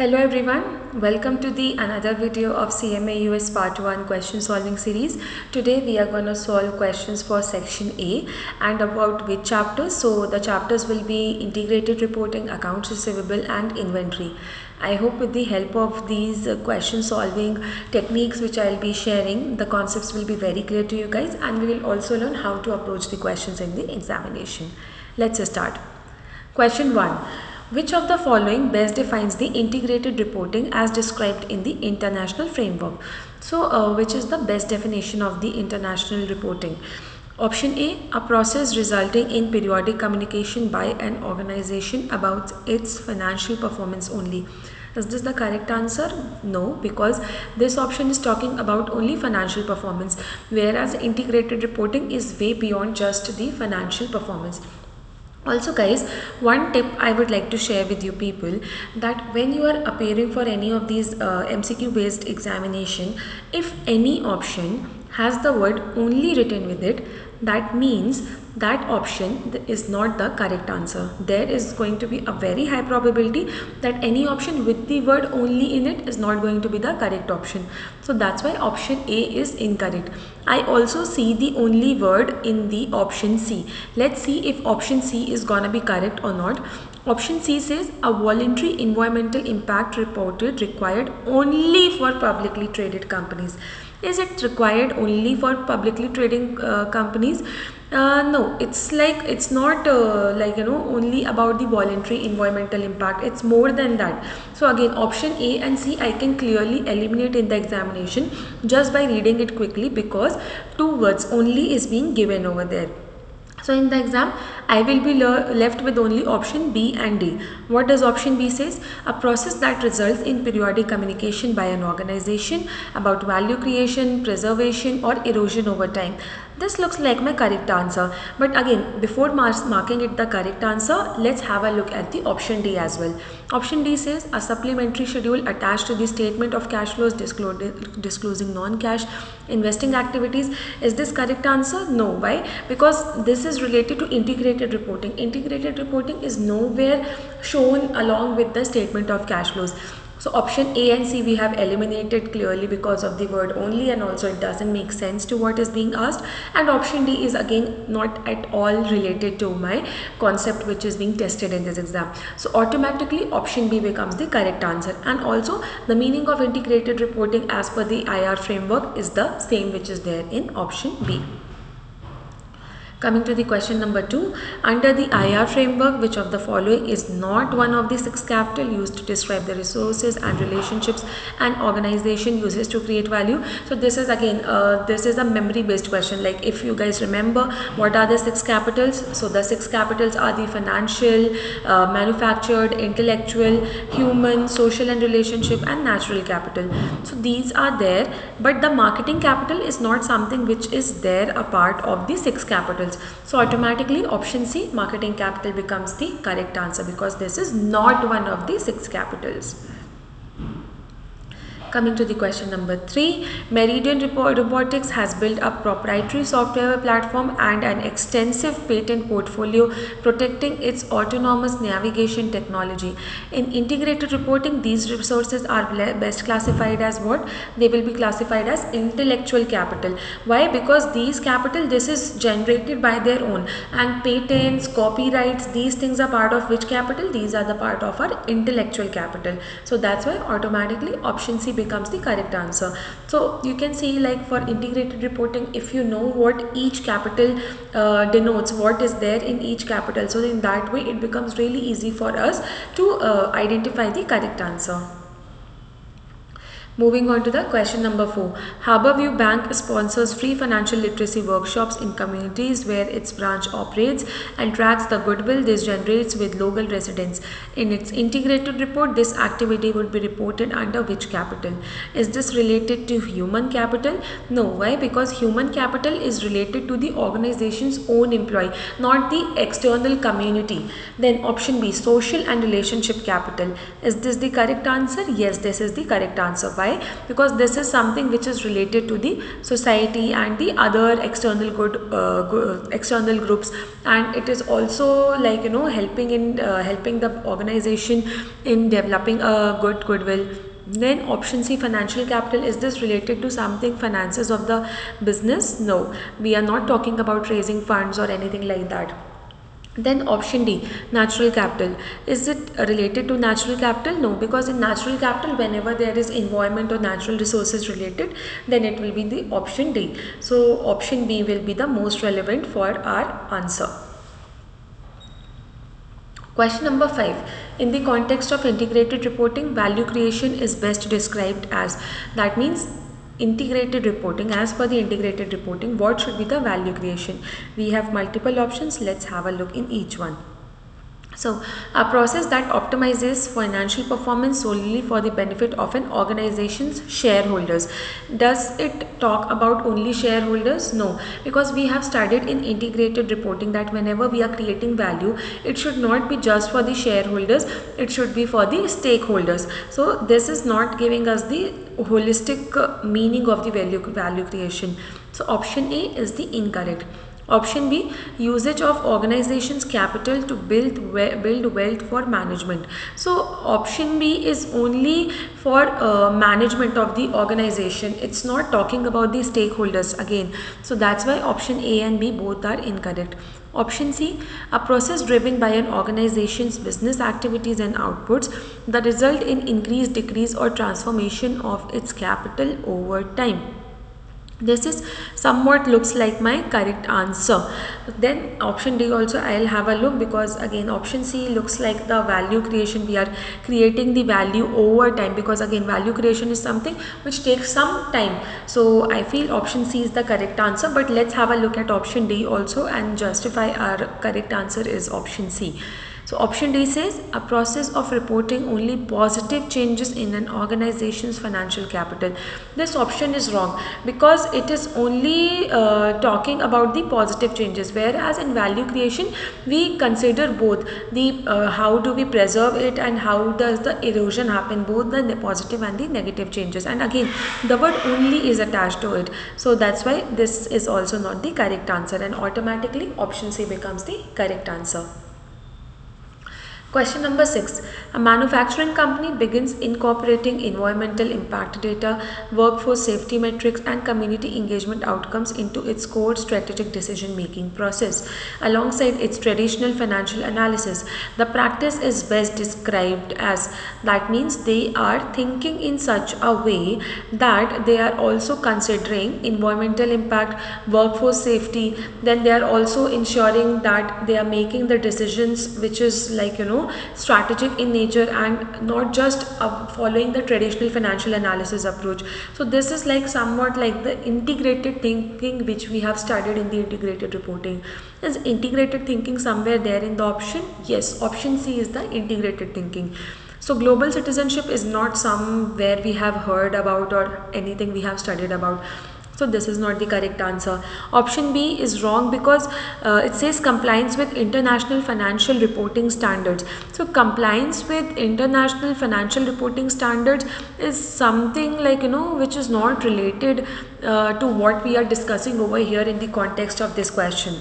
Hello everyone, welcome to the another video of CMA US Part 1 question solving series. Today we are going to solve questions for section A and about which chapters. So the chapters will be integrated reporting, accounts receivable and inventory. I hope with the help of these question solving techniques which I will be sharing, the concepts will be very clear to you guys and we will also learn how to approach the questions in the examination. Let's start. Question 1. Which of the following best defines the integrated reporting as described in the international framework? So, which is the best definition of the international reporting? Option A, a process resulting in periodic communication by an organization about its financial performance only. Is this the correct answer? No, because this option is talking about only financial performance, whereas integrated reporting is way beyond just the financial performance. Also guys, one tip I would like to share with you people, that when you are appearing for any of these MCQ based examination, if any option has the word only written with it, that means that option is not the correct answer. There is going to be a very high probability that any option with the word only in it is not going to be the correct option. So that's why option A is incorrect. I also see the only word in the option C. Let's see if option C is gonna be correct or not. Option C says a voluntary environmental impact reported required only for publicly traded companies. Is it required only for publicly trading companies? No, it's not only about the voluntary environmental impact. It's more than that. So again, option A and C I can clearly eliminate in the examination just by reading it quickly, because two words only is being given over there. So in the exam, I will be left with only option B and D. What does option B says? A process that results in periodic communication by an organization about value creation, preservation or erosion over time. This looks like my correct answer. But again, before marking it the correct answer, let's have a look at the option D as well. Option D says a supplementary schedule attached to the statement of cash flows disclosing non-cash investing activities. Is this correct answer? No. Why? Because this is related to integrated reporting. Integrated reporting is nowhere shown along with the statement of cash flows. So option A and C we have eliminated clearly because of the word only, and also it doesn't make sense to what is being asked. And option D is again not at all related to my concept which is being tested in this exam. So automatically option B becomes the correct answer. And also the meaning of integrated reporting as per the IR framework is the same which is there in option B. Coming to the question number 2, under the IR framework, which of the following is not one of the 6 capital used to describe the resources and relationships an organization uses to create value? So this is again, this is a memory based question. Like if you guys remember, what are the 6 capitals? So the 6 capitals are the financial, manufactured, intellectual, human, social and relationship and natural capital. So these are there, but the marketing capital is not something which is there a part of the 6 capitals. So automatically option C, marketing capital, becomes the correct answer because this is not one of the 6 capitals. Coming to the question number 3, Meridian Robotics has built a proprietary software platform and an extensive patent portfolio protecting its autonomous navigation technology. In integrated reporting, these resources are best classified as what? They will be classified as intellectual capital. Why? Because these capital, this is generated by their own, and patents, copyrights, these things are part of which capital? These are the part of our intellectual capital. So that's why automatically option C becomes the correct answer. So you can see, like for integrated reporting, if you know what each capital denotes, what is there in each capital, so in that way it becomes really easy for us to identify the correct answer. Moving on to the question number 4. Harborview Bank sponsors free financial literacy workshops in communities where its branch operates and tracks the goodwill this generates with local residents. In its integrated report, this activity would be reported under which capital? Is this related to human capital? No. Why? Because human capital is related to the organization's own employee, not the external community. Then option B, social and relationship capital. Is this the correct answer? Yes, this is the correct answer. Why? Why? Because this is something which is related to the society and the other external groups, and it is also like helping the organization in developing a good goodwill. Then option C, financial capital. Is this related to something finances of the business? No, we are not talking about raising funds or anything like that. Then option D, natural capital. Is it related to natural capital? No, because in natural capital, whenever there is environment or natural resources related, then it will be the option D. So option B will be the most relevant for our answer. Question number 5. In the context of integrated reporting, value creation is best described as, that means integrated reporting, as per the integrated reporting, what should be the value creation? We have multiple options. Let's have a look in each one. So, a process that optimizes financial performance solely for the benefit of an organization's shareholders. Does it talk about only shareholders? No, because we have studied in integrated reporting that whenever we are creating value, it should not be just for the shareholders, it should be for the stakeholders. So, this is not giving us the holistic meaning of the value creation. So, option A is the incorrect. Option B, usage of organization's capital to build wealth for management. So option B is only for management of the organization. It's not talking about the stakeholders again. So that's why option A and B both are incorrect. Option C, a process driven by an organization's business activities and outputs that result in increase, decrease or transformation of its capital over time. This is somewhat looks like my correct answer. Then option D also I'll have a look, because again option C looks like the value creation. We are creating the value over time, because again value creation is something which takes some time. So I feel option C is the correct answer, but let's have a look at option D also and justify our correct answer is option C. So option D says a process of reporting only positive changes in an organization's financial capital. This option is wrong, because it is only talking about the positive changes, whereas in value creation we consider both the how do we preserve it and how does the erosion happen, both the positive and the negative changes, and again the word only is attached to it. So that's why this is also not the correct answer, and automatically option C becomes the correct answer. Question number 6. A manufacturing company begins incorporating environmental impact data, workforce safety metrics and community engagement outcomes into its core strategic decision-making process alongside its traditional financial analysis. The practice is best described as, that means they are thinking in such a way that they are also considering environmental impact, workforce safety, then they are also ensuring that they are making the decisions which is like strategic in nature and not just following the traditional financial analysis approach. So this is like somewhat like the integrated thinking which we have studied in the integrated reporting. Is integrated thinking somewhere there in the option? Yes, option C is the integrated thinking. So global citizenship is not somewhere we have heard about or anything we have studied about. So this is not the correct answer. Option B is wrong, because it says compliance with international financial reporting standards. So compliance with international financial reporting standards is something like which is not related to what we are discussing over here in the context of this question.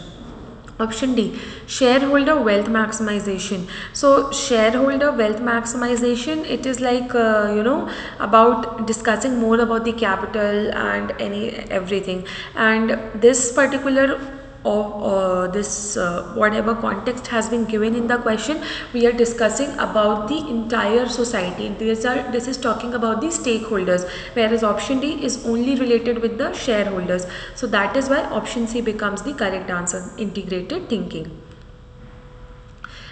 Option D, shareholder wealth maximization. So shareholder wealth maximization, it is like about discussing more about the capital and everything, and this particular this whatever context has been given in the question, we are discussing about the entire society. This is talking about the stakeholders, whereas option D is only related with the shareholders. So that is why option C becomes the correct answer, integrated thinking.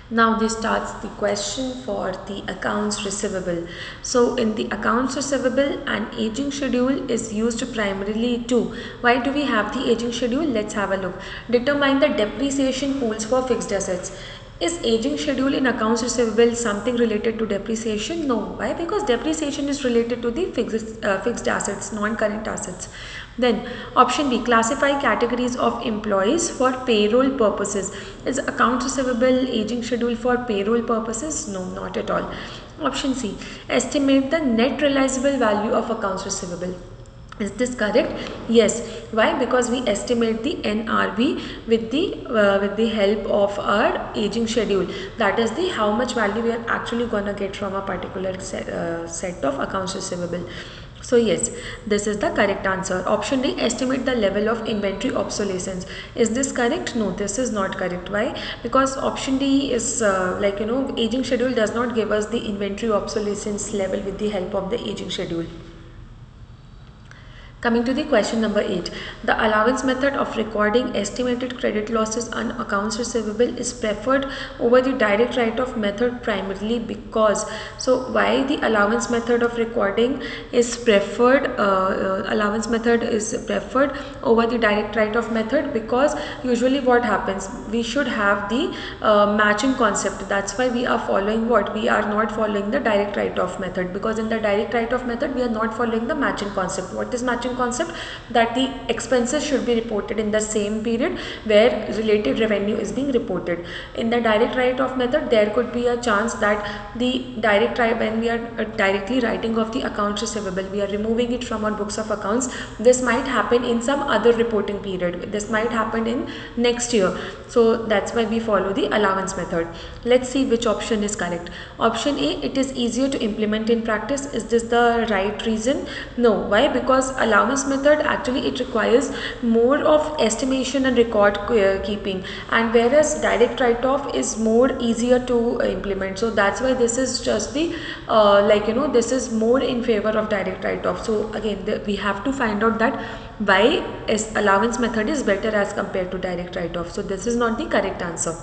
Now this starts the question for the accounts receivable. So in the accounts receivable, an aging schedule is used primarily to, why do we have the aging schedule? Let's have a look. Determine the depreciation pools for fixed assets. Is aging schedule in accounts receivable something related to depreciation? No. Why? Because depreciation is related to the fixed assets, non-current assets. Then option B, classify categories of employees for payroll purposes. Is accounts receivable aging schedule for payroll purposes? No, not at all. Option C, estimate the net realizable value of accounts receivable. Is this correct? Yes. Why? Because we estimate the NRV with the help of our aging schedule. That is the how much value we are actually gonna get from a particular set of accounts receivable. So yes, this is the correct answer. Option D, estimate the level of inventory obsolescence. Is this correct? No, this is not correct. Why? Because option D is aging schedule does not give us the inventory obsolescence level with the help of the aging schedule. Coming to the question number 8, the allowance method of recording estimated credit losses on accounts receivable is preferred over the direct write-off method primarily because. So why the allowance method of recording is preferred? Allowance method is preferred over the direct write-off method because usually what happens, we should have the matching concept. That's why we are following what? We are not following the direct write-off method, because in the direct write-off method we are not following the matching concept. What is matching concept? That the expenses should be reported in the same period where related revenue is being reported. In the direct write-off method, there could be a chance that the when we are directly writing off the accounts receivable, we are removing it from our books of accounts. This might happen in some other reporting period. This might happen in next year. So that's why we follow the allowance method. Let's see which option is correct. Option A, it is easier to implement in practice. Is this the right reason? No. Why? Because allowance method actually it requires more of estimation and record keeping, and whereas direct write-off is more easier to implement. So that's why this is just the this is more in favor of direct write-off. So again we have to find out that why allowance method is better as compared to direct write-off. So this is not the correct answer.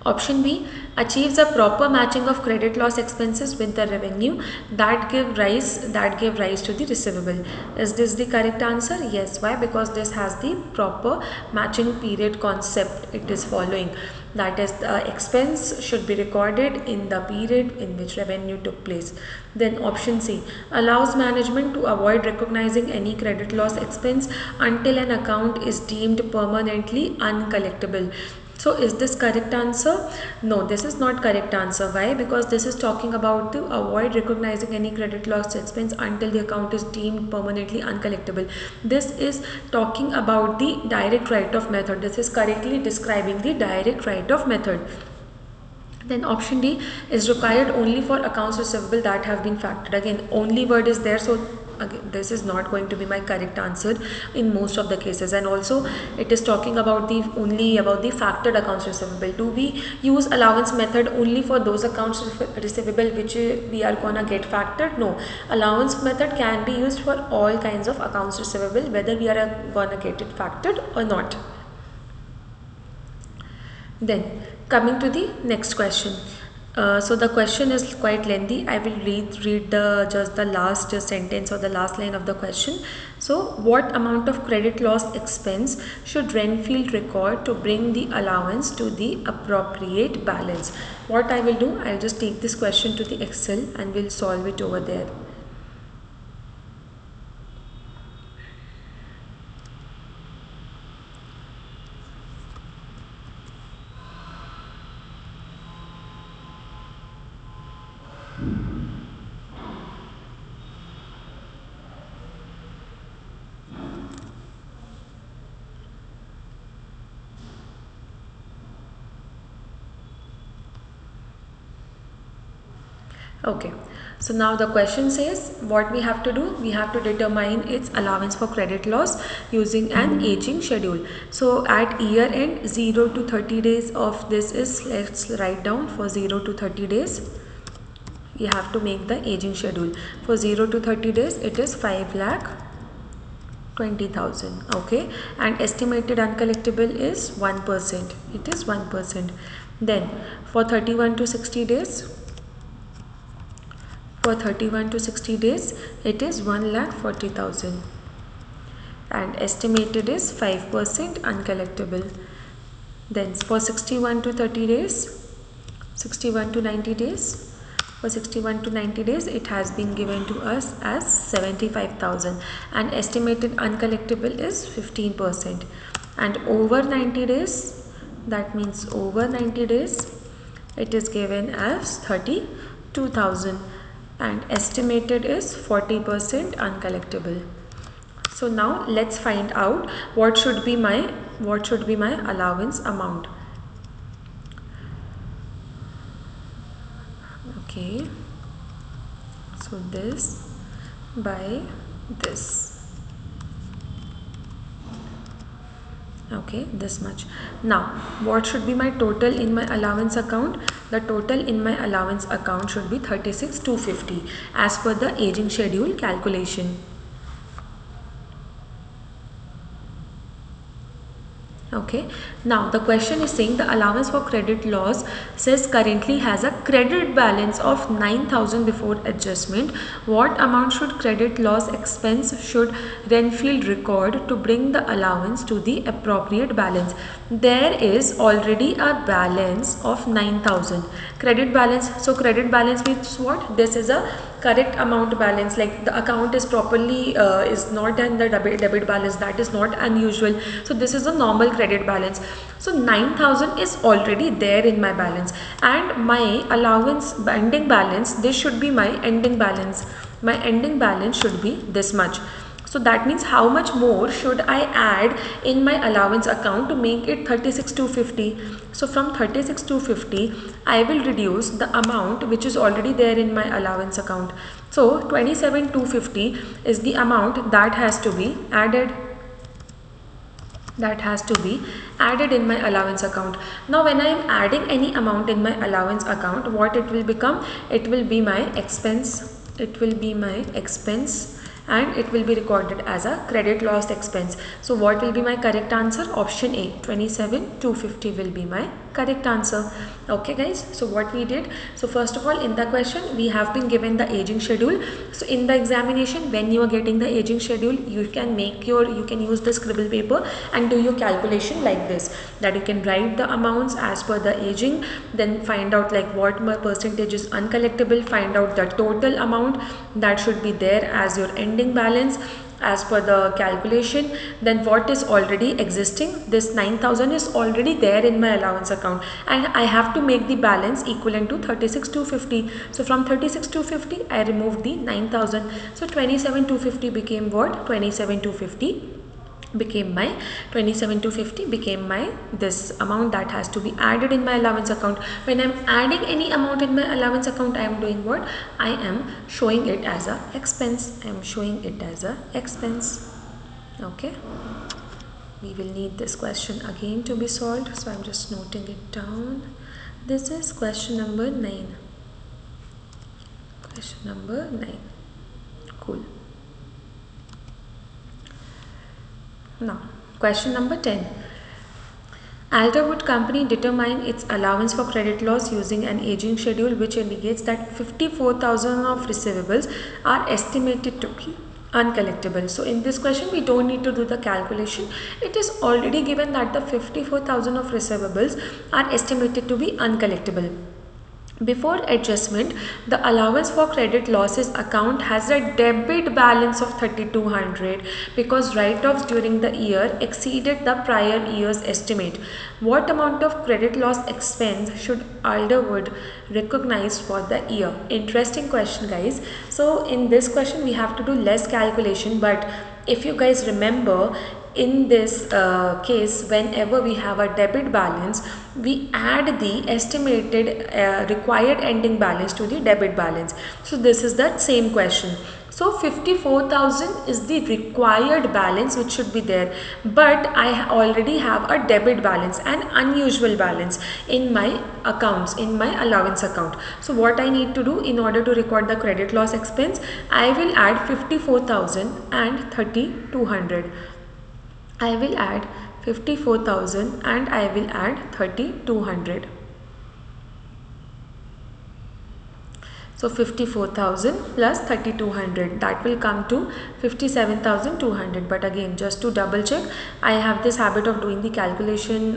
Option B, achieves a proper matching of credit loss expenses with the revenue that give rise to the receivable. Is this the correct answer? Yes. Why? Because this has the proper matching period concept it is following. That is, the expense should be recorded in the period in which revenue took place. Then option C, allows management to avoid recognizing any credit loss expense until an account is deemed permanently uncollectible. So is this correct answer? No, this is not correct answer. Why? Because this is talking about to avoid recognizing any credit loss expense until the account is deemed permanently uncollectible. This is talking about the direct write-off method. This is correctly describing the direct write-off method. Then option D is required only for accounts receivable that have been factored. Again, only word is there, so again this is not going to be my correct answer in most of the cases. And also it is talking about the only about the factored accounts receivable. Do we use allowance method only for those accounts receivable which we are gonna get factored? No, allowance method can be used for all kinds of accounts receivable, whether we are gonna get it factored or not. Then coming to the next question. So the question is quite lengthy. I will read the just the last sentence or the last line of the question. So what amount of credit loss expense should Renfield record to bring the allowance to the appropriate balance? What I will do, I'll just take this question to the Excel and we'll solve it over there. Okay, so now the question says what we have to do. We have to determine its allowance for credit loss using an aging schedule. So at year end, 0 to 30 days of this is, let's write down for 0 to 30 days. We have to make the aging schedule. For 0 to 30 days, it is 5,20,000. Okay, and estimated uncollectible is 1%. It is 1%. Then for 31 to 60 days, for 31 to 60 days, it is 1,40,000 and estimated is 5% uncollectible. Then for 61 to 30 days, 61 to 90 days, for 61 to 90 days, it has been given to us as 75,000 and estimated uncollectible is 15%. And over 90 days, that means over 90 days, it is given as 32,000. 2000 and estimated is 40% uncollectible. So now let's find out what should be my allowance amount. Okay, so this by this. Okay, this much. Now what should be my total in my allowance account? The total in my allowance account should be 36,250 as per the aging schedule calculation. Okay, now the question is saying the allowance for credit loss says currently has a credit balance of 9,000 before adjustment. What amount should credit loss expense should Renfield record to bring the allowance to the appropriate balance? There is already a balance of 9,000 credit balance. So credit balance means what? This is a correct amount balance, like the account is properly is not in the debit balance, that is not unusual. So this is a normal credit balance. So 9,000 is already there in my balance, and my allowance ending balance, this should be my ending balance. My ending balance should be this much. So that means how much more should I add in my allowance account to make it 36,250? So from 36,250 I will reduce the amount which is already there in my allowance account. So 27,250 is the amount that has to be added. In my allowance account. Now when I am adding any amount in my allowance account, what it will become? It will be my expense. And it will be recorded as a credit loss expense. So what will be my correct answer? Option A, 27,250 will be my correct answer. Okay guys, so what we did, so first of all in the question we have been given the aging schedule. So in the examination when you are getting the aging schedule, you can use the scribble paper and do your calculation like this, that you can write the amounts as per the aging, then find out like what percentage is uncollectible, find out the total amount that should be there as your ending balance as per the calculation, then what is already existing. This 9,000 is already there in my allowance account and I have to make the balance equivalent to 36,250. So from 36,250 I removed the 9,000. So 27,250 became what? 27,250 became my this amount that has to be added in my allowance account. When I am adding any amount in my allowance account, I am doing what? I am showing it as a expense. Okay, we will need this question again to be solved, so I am just noting it down. This is question number 9. Cool. Now question number 10. Alderwood Company determined its allowance for credit loss using an aging schedule which indicates that 54,000 of receivables are estimated to be uncollectible. So in this question we don't need to do the calculation. It is already given that the 54,000 of receivables are estimated to be uncollectible. Before adjustment, the allowance for credit losses account has a debit balance of 3,200 because write-offs during the year exceeded the prior year's estimate. What amount of credit loss expense should Alderwood recognize for the year? Interesting question guys. So in this question we have to do less calculation, but if you guys remember, in this case, whenever we have a debit balance, we add the estimated required ending balance to the debit balance. So this is that same question. So 54,000 is the required balance which should be there, but I already have a debit balance, an unusual balance in my accounts, in my allowance account. So what I need to do in order to record the credit loss expense, I will add 54,000 and 3,200. I will add 54,000 and I will add 3,200. So 54,000 plus 3,200, that will come to 57,200. But again, just to double check, I have this habit of doing the calculation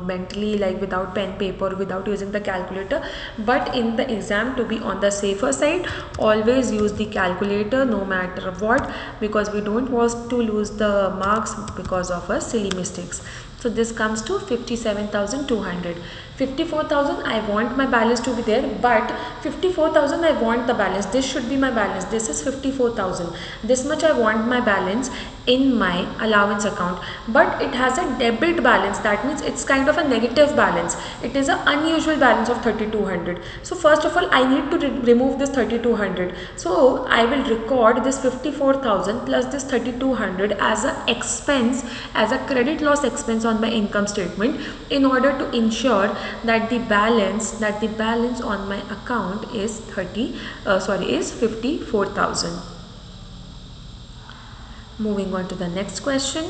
mentally, like without pen, paper, without using the calculator. But in the exam, to be on the safer side, always use the calculator no matter what, because we don't want to lose the marks because of our silly mistakes. So this comes to 57,200. 54,000 I want my balance to be there, but 54,000 I want the balance. This should be my balance. This is 54,000. This much I want my balance in my allowance account, but it has a debit balance. That means it's kind of a negative balance. It is an unusual balance of 3,200. So first of all, I need to remove this 3,200. So I will record this 54,000 plus this 3,200 as an expense, as a credit loss expense on my income statement, in order to ensure that the balance on my account is 54,000. Moving on to the next question.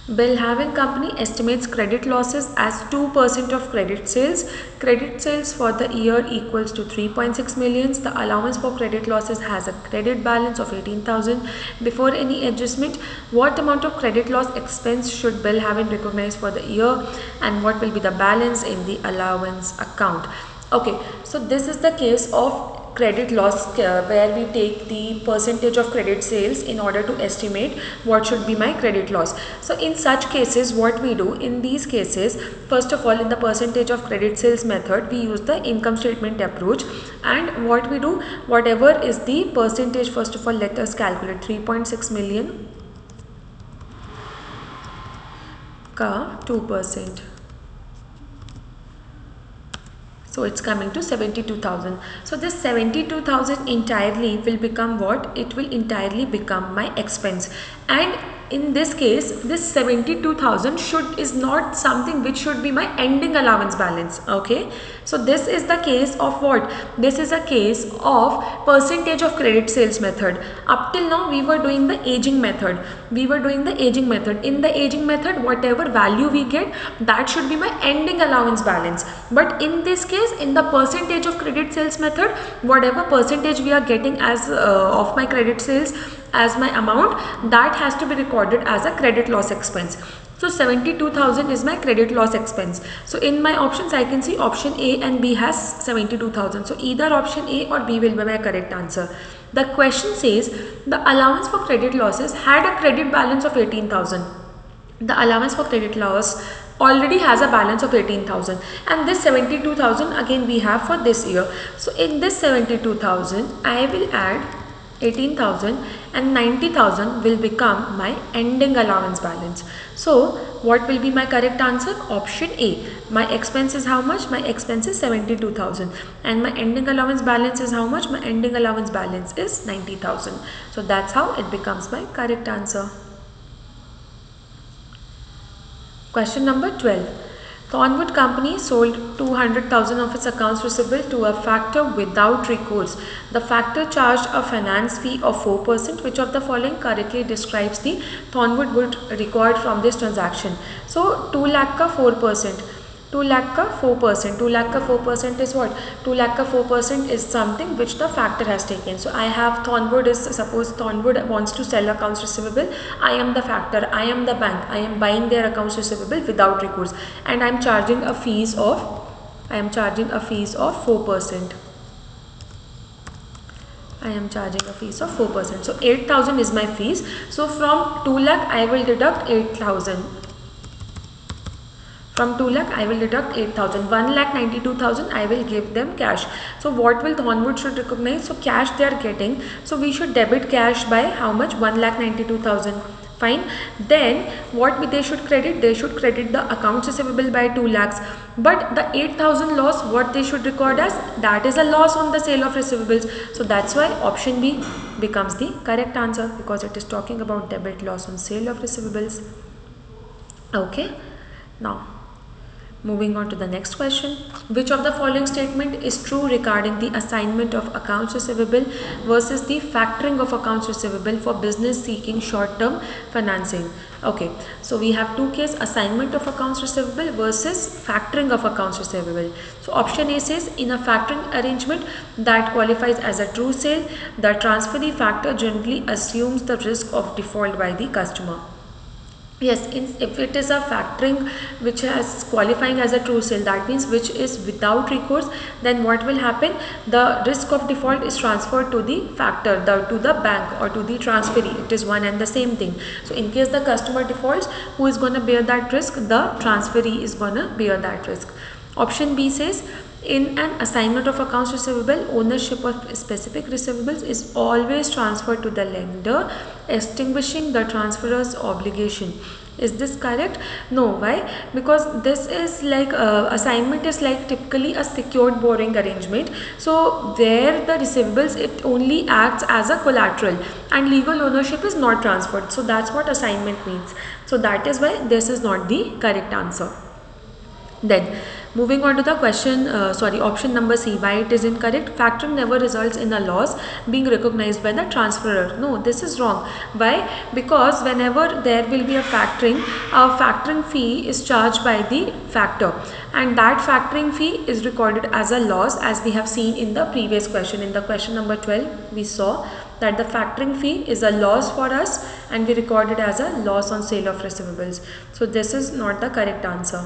Belhaven Company estimates credit losses as 2% of credit sales. Credit sales for the year equals to 3.6 million. The allowance for credit losses has a credit balance of 18,000. Before any adjustment, what amount of credit loss expense should Belhaven recognize for the year, and what will be the balance in the allowance account? Okay, so this is the case of credit loss where we take the percentage of credit sales in order to estimate what should be my credit loss. So in such cases, what we do in these cases, first of all, in the percentage of credit sales method, we use the income statement approach, and what we do, whatever is the percentage, first of all let us calculate 3.6 million ka 2%. So it's coming to 72,000. So this 72,000 entirely will become what? It will entirely become my expense. And in this case, this 72,000 is not something which should be my ending allowance balance. Okay. So this is the case of what? This is a case of percentage of credit sales method. Up till now we were doing the aging method. In the aging method, whatever value we get, that should be my ending allowance balance. But in this case, in the percentage of credit sales method, whatever percentage we are getting as of my credit sales as my amount, that has to be recorded as a credit loss expense. So 72,000 is my credit loss expense. So in my options, I can see option A and B has 72,000. So either option A or B will be my correct answer. The question says the allowance for credit losses had a credit balance of 18,000. The allowance for credit loss already has a balance of 18,000, and this 72,000 again we have for this year. So in this 72,000, I will add 18,000 and 90,000 will become my ending allowance balance. So what will be my correct answer? Option A. My expense is how much? My expense is 72,000, and my ending allowance balance is how much? My ending allowance balance is 90,000. So that's how it becomes my correct answer. Question number 12. Thornwood Company sold 200,000 of its accounts receivable to a factor without recourse. The factor charged a finance fee of 4%. Which of the following correctly describes the Thornwood would required from this transaction? So 2 lakh ka 4%. 2 lakh ka 4%. 2 lakh ka 4% is what? 2 lakh ka 4% is something which the factor has taken. So I have Thornwood is, suppose Thornwood wants to sell accounts receivable. I am the factor, I am the bank, I am buying their accounts receivable without recourse, and I am charging a fees of 4%. I am charging a fees of 4%. So 8,000 is my fees. So from 2 lakh I will deduct 8,000. From 2 lakh I will deduct 8,000. 1,92,000 I will give them cash. So what will Thornwood should recognize? So cash they are getting. So we should debit cash by how much? 1,92,000. Fine. Then what they should credit? They should credit the accounts receivable by 2 lakhs. But the 8,000 loss, what they should record as? That is a loss on the sale of receivables. So that's why option B becomes the correct answer, because it is talking about debit loss on sale of receivables. Okay. Now, moving on to the next question. Which of the following statement is true regarding the assignment of accounts receivable versus the factoring of accounts receivable for business seeking short-term financing? Okay, so we have two cases: assignment of accounts receivable versus factoring of accounts receivable. So option A says, in a factoring arrangement that qualifies as a true sale, the transferee factor generally assumes the risk of default by the customer. Yes, if it is a factoring which is qualifying as a true sale, that means which is without recourse, then what will happen? The risk of default is transferred to the factor, to the bank or to the transferee. It is one and the same thing. So in case the customer defaults, who is going to bear that risk? The transferee is going to bear that risk. Option B says, in an assignment of accounts receivable, ownership of specific receivables is always transferred to the lender, extinguishing the transferor's obligation. Is this correct? No. Why? Because this is like assignment is like typically a secured borrowing arrangement. So there the receivables, it only acts as a collateral and legal ownership is not transferred. So that's what assignment means. So that is why this is not the correct answer. Then moving on to the option number C, why it is incorrect. Factoring never results in a loss being recognized by the transferor. No, this is wrong. Why? Because whenever there will be a factoring fee is charged by the factor, and that factoring fee is recorded as a loss, as we have seen in the previous question. In the question number 12, we saw that the factoring fee is a loss for us and we record it as a loss on sale of receivables. So this is not the correct answer.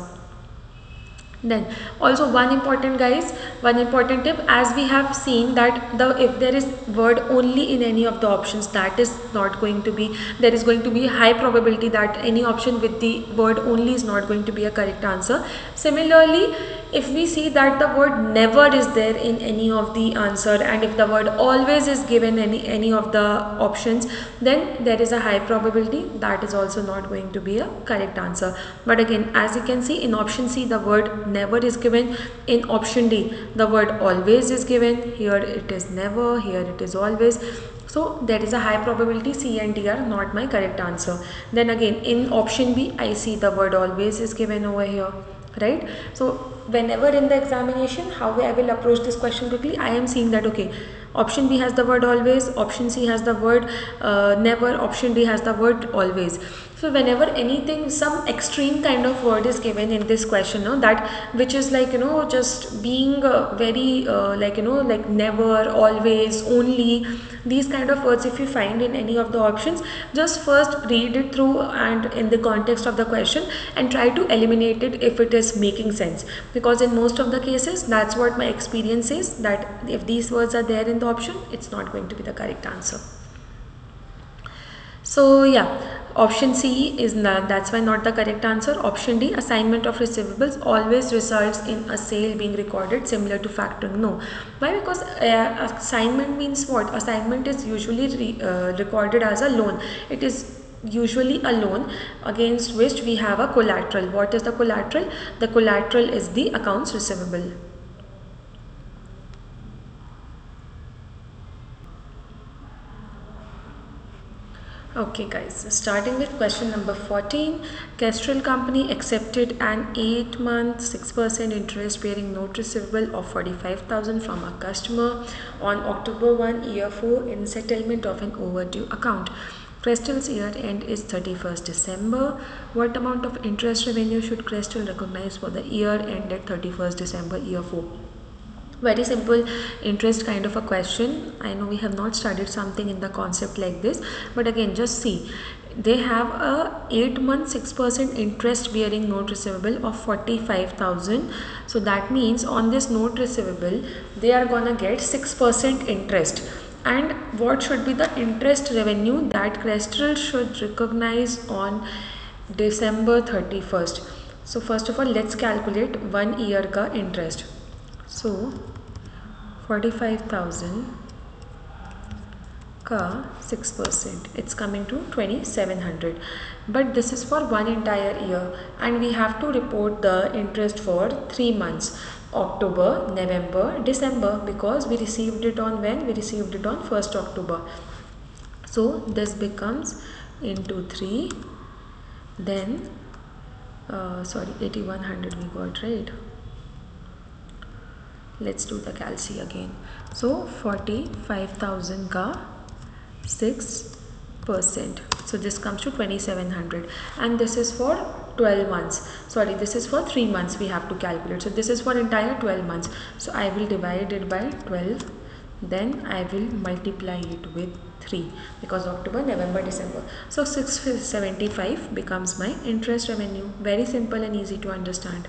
Then also one important tip, as we have seen that if there is word only in any of the options, that is not going to be, there is going to be high probability that any option with the word only is not going to be a correct answer. Similarly, if we see that the word never is there in any of the answer, and if the word always is given in any of the options, then there is a high probability that is also not going to be a correct answer. But again, as you can see, in option C the word never is given, in option D the word always is given, here it is never, here it is always. So there is a high probability C and D are not my correct answer. Then again, in option B I see the word always is given over here, right? So whenever in the examination, how I will approach this question quickly, I am seeing that okay, option B has the word always, option C has the word never, option D has the word always. So whenever anything, some extreme kind of word is given in this question, that which is like, just being very like never, always, only, these kind of words if you find in any of the options, just first read it through and in the context of the question and try to eliminate it if it is making sense, because in most of the cases that's what my experience is, that if these words are there in the option, it's not going to be the correct answer. So yeah, option C is not, that's why not the correct answer. Option D, assignment of receivables always results in a sale being recorded similar to factoring. No. Why? Because assignment means what? Assignment is usually recorded as a loan. It is usually a loan against which we have a collateral. What is the collateral? The collateral is the accounts receivable. Okay guys, starting with question number 14. Kestrel Company accepted an 8-month 6% interest bearing note receivable of 45,000 from a customer on October 1 year 4 in settlement of an overdue account. Kestrel's year end is 31st December. What amount of interest revenue should Kestrel recognize for the year ended 31st December year 4? Very simple interest kind of a question. I know we have not studied something in the concept like this, but again just see, they have a 8-month 6% interest bearing note receivable of 45,000. So that means on this note receivable they are gonna get 6% interest. And what should be the interest revenue that Kestrel should recognize on December 31st? So first of all, let's calculate 1 year ka interest. So 45,000 ka 6%, it's coming to 2,700. But this is for one entire year and we have to report the interest for 3 months, October, November, December, because we received it on when? We received it on 1st October. So this becomes into 3, then 8,100 we got, right? Let's do the calci again. So 45,000 ka 6%. So this comes to 2,700 and this is for 12 months. Sorry, this is for 3 months we have to calculate. So this is for entire 12 months. So I will divide it by 12. Then I will multiply it with 3 because October, November, December. So 675 becomes my interest revenue. Very simple and easy to understand.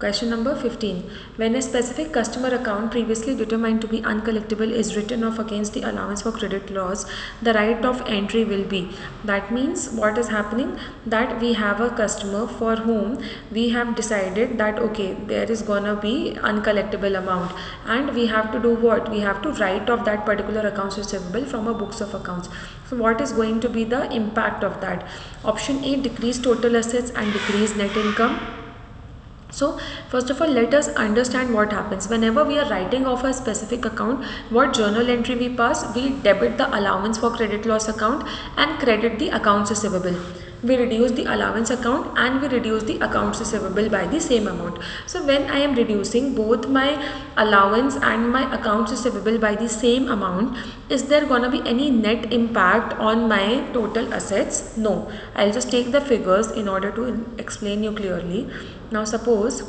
Question number 15. When a specific customer account previously determined to be uncollectible is written off against the allowance for credit loss, the right of entry will be. That means what is happening, that we have a customer for whom we have decided that okay, there is gonna be uncollectible amount, and we have to do what? We have to write off that particular accounts receivable from our books of accounts. So what is going to be the impact of that? Option A, decrease total assets and decrease net income. So first of all, let us understand what happens whenever we are writing off a specific account. What journal entry we pass? We debit the allowance for credit loss account and credit the accounts receivable. We reduce the allowance account and we reduce the accounts receivable by the same amount. So when I am reducing both my allowance and my accounts receivable by the same amount, is there gonna be any net impact on my total assets? No. I'll just take the figures in order to explain you clearly. Now suppose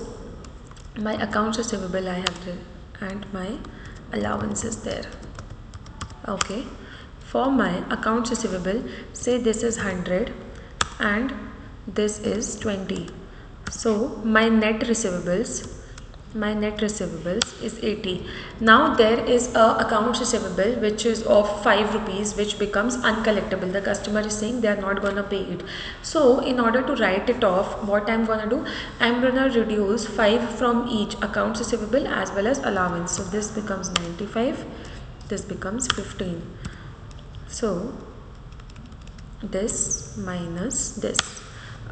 my accounts receivable I have and my allowance is there. Okay. For my accounts receivable, say this is 100 and this is 20. So my net receivables is 80. Now there is a accounts receivable which is of 5 rupees, which becomes uncollectible. The customer is saying they are not gonna pay it. So in order to write it off, what I'm gonna do, I'm gonna reduce 5 from each accounts receivable as well as allowance. So this becomes 95, this becomes 15. So this minus this,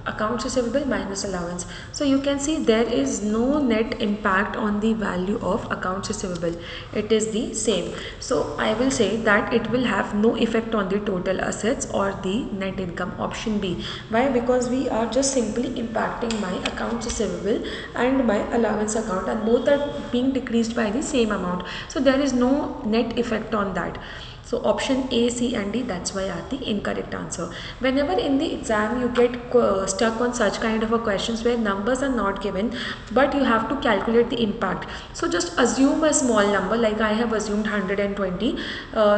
accounts receivable minus allowance. So you can see there is no net impact on the value of accounts receivable. It is the same. So I will say that it will have no effect on the total assets or the net income. Option B. Why? Because we are just simply impacting my accounts receivable and my allowance account, and both are being decreased by the same amount. So there is no net effect on that. So option A, C and D, that's why are the incorrect answer. Whenever in the exam you get stuck on such kind of a questions where numbers are not given but you have to calculate the impact. So just assume a small number, like I have assumed 120.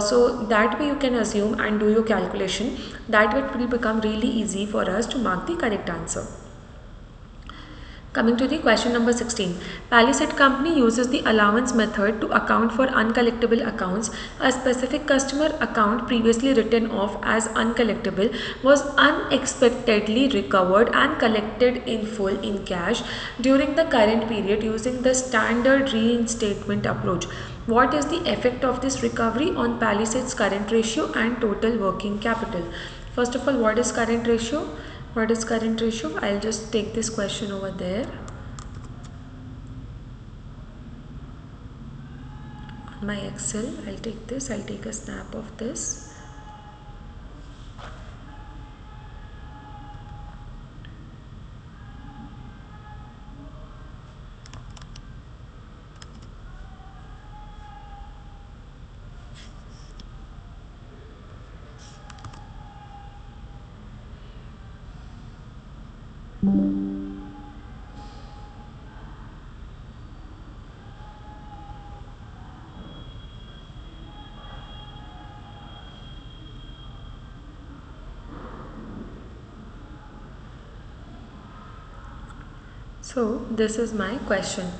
So that way you can assume and do your calculation. That way it will become really easy for us to mark the correct answer. Coming to the question number 16. Palisade Company uses the allowance method to account for uncollectible accounts. A specific customer account previously written off as uncollectible was unexpectedly recovered and collected in full in cash during the current period using the standard reinstatement approach. What is the effect of this recovery on Palisade's current ratio and total working capital? First of all, what is current ratio? What is current ratio? I'll just take this question over there. On my Excel, I'll take this. I'll take a snap of this. So this is my question.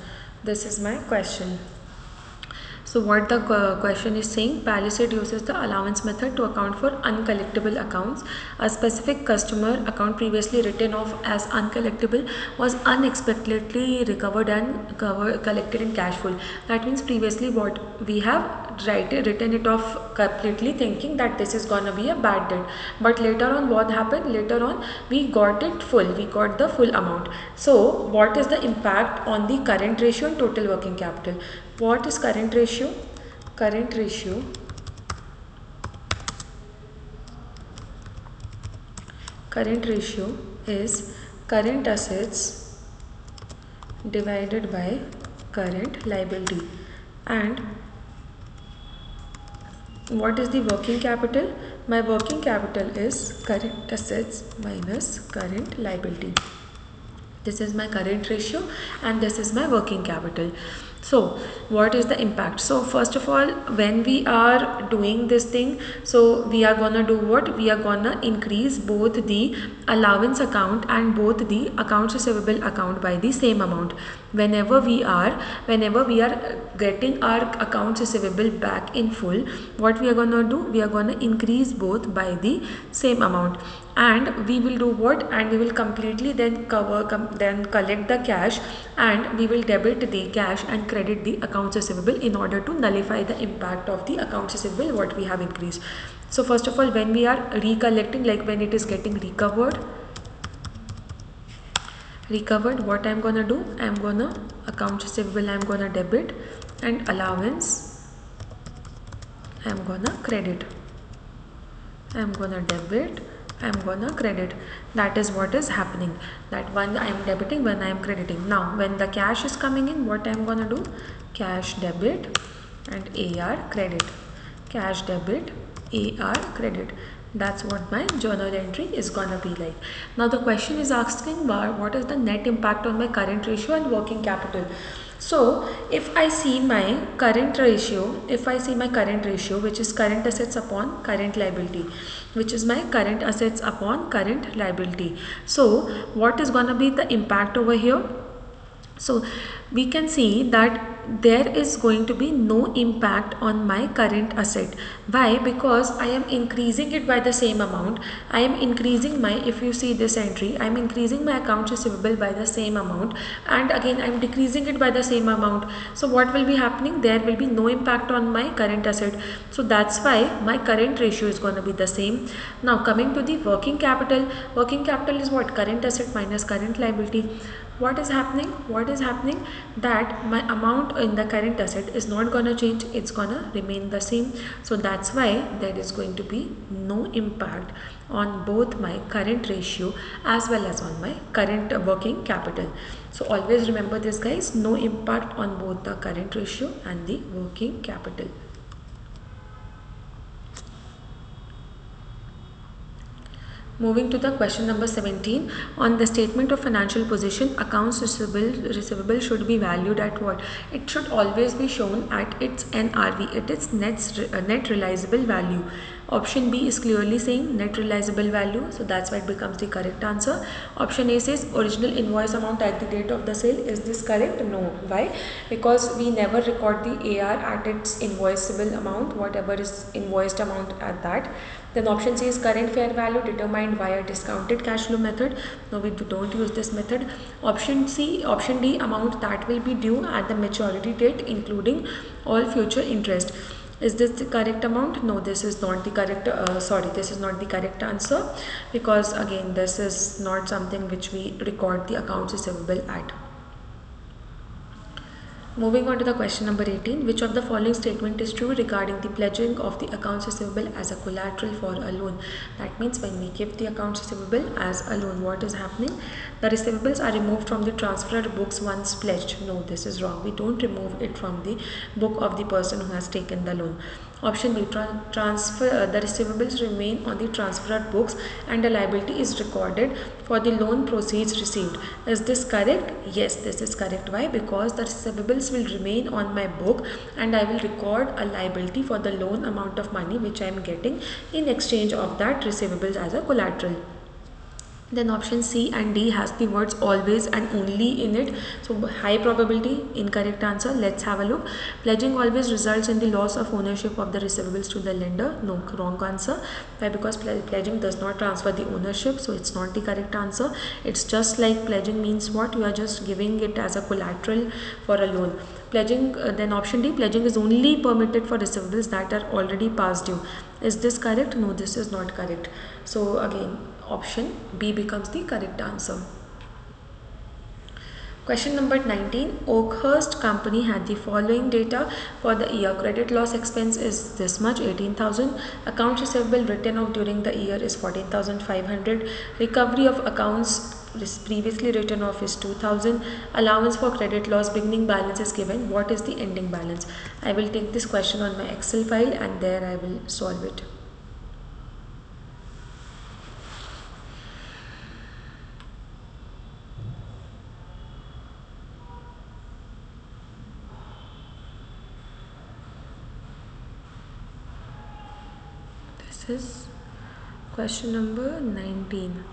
So what the question is saying, Palisade uses the allowance method to account for uncollectible accounts. A specific customer account previously written off as uncollectible was unexpectedly recovered and collected in cash full. That means previously what we have written it off completely thinking that this is gonna be a bad debt. But later on what happened? Later on we got it full. We got the full amount. So what is the impact on the current ratio and total working capital? What is current ratio? Current ratio is current assets divided by current liability. And what is the working capital? My working capital is current assets minus current liability. This is my current ratio and this is my working capital. So what is the impact? So first of all, when we are doing this thing, so we are gonna do what? We are gonna increase both the allowance account and both the accounts receivable account by the same amount. Whenever we are getting our accounts receivable back in full, what we are gonna do? We are gonna increase both by the same amount, and we will do what? And we will completely then then collect the cash, and we will debit the cash and credit the accounts receivable in order to nullify the impact of the accounts receivable what we have increased. So first of all, when we are recollecting, like when it is getting recovered, what I'm gonna do? I'm gonna accounts receivable, I'm gonna debit, and allowance I'm gonna credit. I'm gonna debit, I'm gonna credit. That is what is happening, that one I am debiting, one I am crediting. Now when the cash is coming in, what I'm gonna do? Cash debit and AR credit. Cash debit, AR credit. That's what my journal entry is gonna be like. Now the question is asking what is the net impact on my current ratio and working capital. So if I see my current ratio, which is current assets upon current liability, so what is gonna be the impact over here? So we can see that there is going to be no impact on my current asset. Why? Because I am increasing it by the same amount. I am increasing my, if you see this entry, I am increasing my accounts receivable by the same amount, and again I am decreasing it by the same amount. So what will be happening? There will be no impact on my current asset. So that's why my current ratio is going to be the same. Now coming to the working capital is what? Current asset minus current liability. What is happening? That my amount in the current asset is not gonna change, it's gonna remain the same. So that's why there is going to be no impact on both my current ratio as well as on my current working capital. So always remember this, guys, no impact on both the current ratio and the working capital. Moving to the question number 17, on the statement of financial position, accounts receivable should be valued at what? It should always be shown at its NRV, it is net realizable value. Option B is clearly saying net realizable value, so that's why it becomes the correct answer. Option A says original invoice amount at the date of the sale. Is this correct? No. Why? Because we never record the AR at its invoiceable amount, whatever is invoiced amount at that. Then option C is current fair value determined via discounted cash flow method. No, we don't use this method. Option D, amount that will be due at the maturity date including all future interest. Is this the correct amount? No, this is not the correct, this is not the correct answer, because again this is not something which we record the accounts receivable at. Moving on to the question number 18, which of the following statement is true regarding the pledging of the accounts receivable as a collateral for a loan? That means when we give the accounts receivable as a loan, what is happening? The receivables are removed from the transfer books once pledged. No, this is wrong. We don't remove it from the book of the person who has taken the loan. Option B, the receivables remain on the transferred books and a liability is recorded for the loan proceeds received. Is this correct? Yes, this is correct. Why? Because the receivables will remain on my book and I will record a liability for the loan amount of money which I am getting in exchange of that receivables as a collateral. Then option C and D has the words always and only in it. So high probability, incorrect answer. Let's have a look. Pledging always results in the loss of ownership of the receivables to the lender. No, wrong answer. Why? Because pledging does not transfer the ownership. So it's not the correct answer. It's just like pledging means what? You are just giving it as a collateral for a loan. Pledging, then option D, pledging is only permitted for receivables that are already past due. Is this correct? No, this is not correct. So again, option B becomes the correct answer. Question number 19, Oakhurst Company had the following data for the year. Credit loss expense is this much, 18,000. Accounts receivable written off during the year is 14,500. Recovery of accounts previously written off is 2,000. Allowance for credit loss, beginning balance is given. What is the ending balance? I will take this question on my Excel file and there I will solve it. This is question number 19.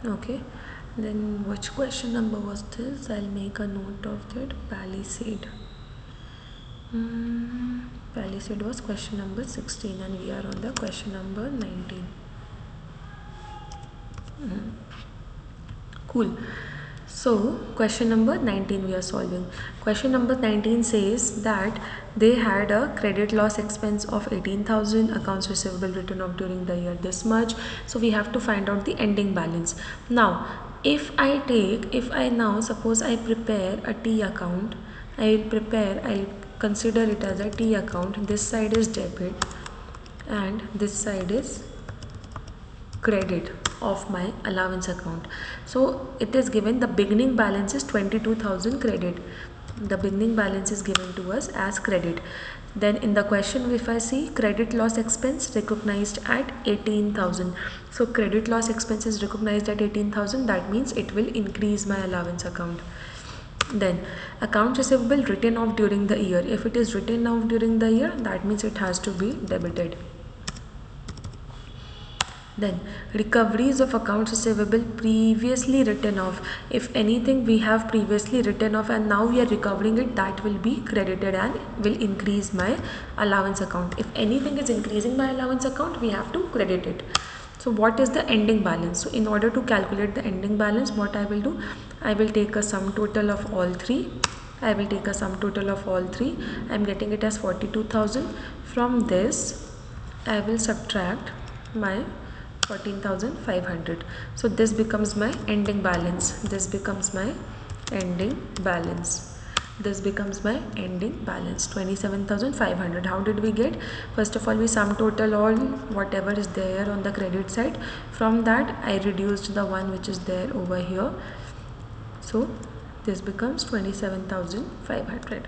Okay, then which question number was this? I'll make a note of that. Palisade. Palisade was question number 16 and we are on the question number 19. Cool. So question number 19 we are solving. Question number 19 says that they had a credit loss expense of 18,000, accounts receivable written off during the year this much. So we have to find out the ending balance. Now if I now suppose I prepare a T account, I'll consider it as a T account. This side is debit and this side is credit of my allowance account. So it is given the beginning balance is 22,000 credit. The beginning balance is given to us as credit. Then in the question if I see credit loss expense recognized at 18,000. So credit loss expense is recognized at 18,000, that means it will increase my allowance account. Then account receivable written off during the year. If it is written off during the year, that means it has to be debited. Then recoveries of accounts receivable previously written off. If anything we have previously written off and now we are recovering it, that will be credited and will increase my allowance account. If anything is increasing my allowance account, we have to credit it. So what is the ending balance? So in order to calculate the ending balance, what I will do, I will take a sum total of all three. I am getting it as 42,000. From this I will subtract my 14,500. So this becomes my ending balance. This becomes my ending balance 27,500. How did we get? First of all, we sum total all whatever is there on the credit side. From that I reduced the one which is there over here. So this becomes 27,500.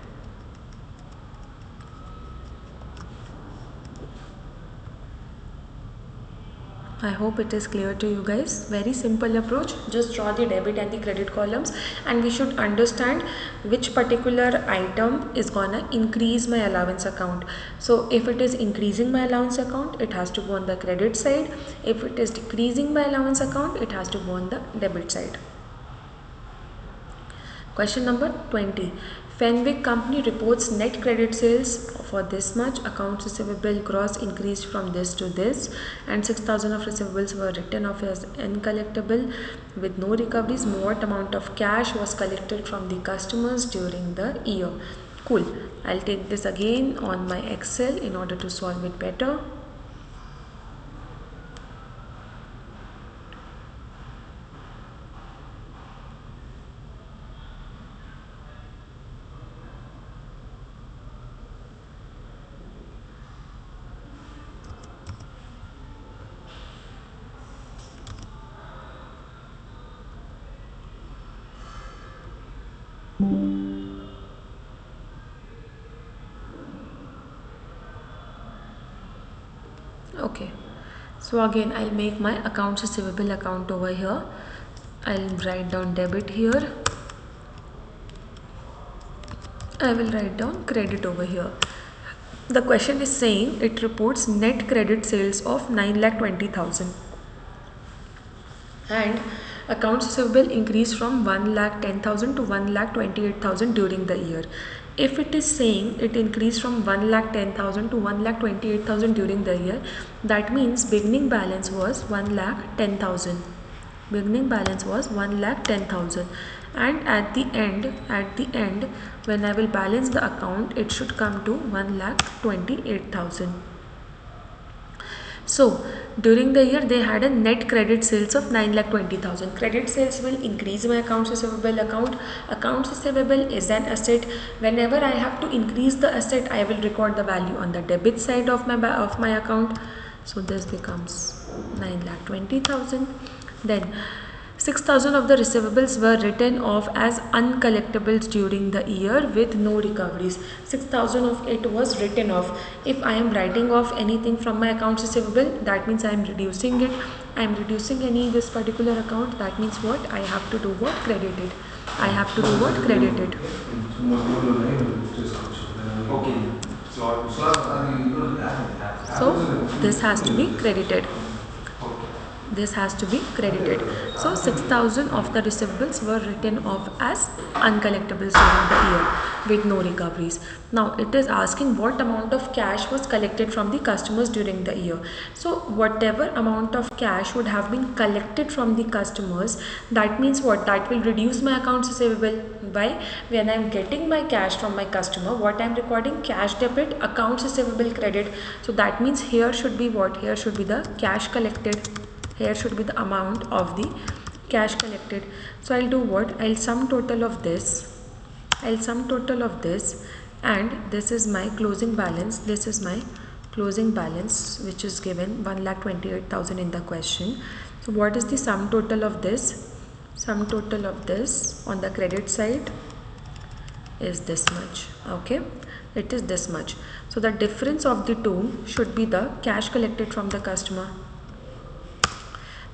I hope it is clear to you guys. Very simple approach. Just draw the debit and the credit columns and we should understand which particular item is gonna increase my allowance account. So if it is increasing my allowance account, it has to go on the credit side. If it is decreasing my allowance account, it has to go on the debit side. Question number 20. Fenwick company reports net credit sales for this much. Accounts receivable gross increased from this to this and 6,000 of receivables were written off as uncollectible with no recoveries. What amount of cash was collected from the customers during the year? Cool. I'll take this again on my Excel in order to solve it better. Okay, so again I'll make my accounts receivable account over here. I'll write down debit here. I will write down credit over here. The question is saying it reports net credit sales of 9,20,000 and accounts receivable increased from 1,10,000 to 1,28,000 during the year. If it is saying it increased from 1,10,000 to 1,28,000 during the year, that means beginning balance was 1,10,000. Beginning balance was 1,10,000 and at the end when I will balance the account, it should come to 1,28,000. So during the year they had a net credit sales of 9,20,000. Credit sales will increase my accounts receivable account. Accounts receivable is an asset. Whenever I have to increase the asset, I will record the value on the debit side of my account. So this becomes 9,20,000. Then 6,000 of the receivables were written off as uncollectibles during the year with no recoveries. 6,000 of it was written off. If I am writing off anything from my accounts receivable, that means I am reducing it. I am reducing this particular account. That means what? I have to do what? Credit it. I have to do what? Credit it. So this has to be credited. This has to be credited. So 6,000 of the receivables were written off as uncollectibles during the year with no recoveries. Now it is asking what amount of cash was collected from the customers during the year. So whatever amount of cash would have been collected from the customers, that means what? That will reduce my accounts receivable. Why? When I am getting my cash from my customer, what I am recording? Cash debit, accounts receivable credit. So that means here should be what? Here should be the cash collected. Here should be the amount of the cash collected. So I'll do what? I'll sum total of this. I'll sum total of this, and this is my closing balance. This is my closing balance, which is given 1,28,000 in the question. So what is the sum total of this? Sum total of this on the credit side is this much. Okay, it is this much. So the difference of the two should be the cash collected from the customer.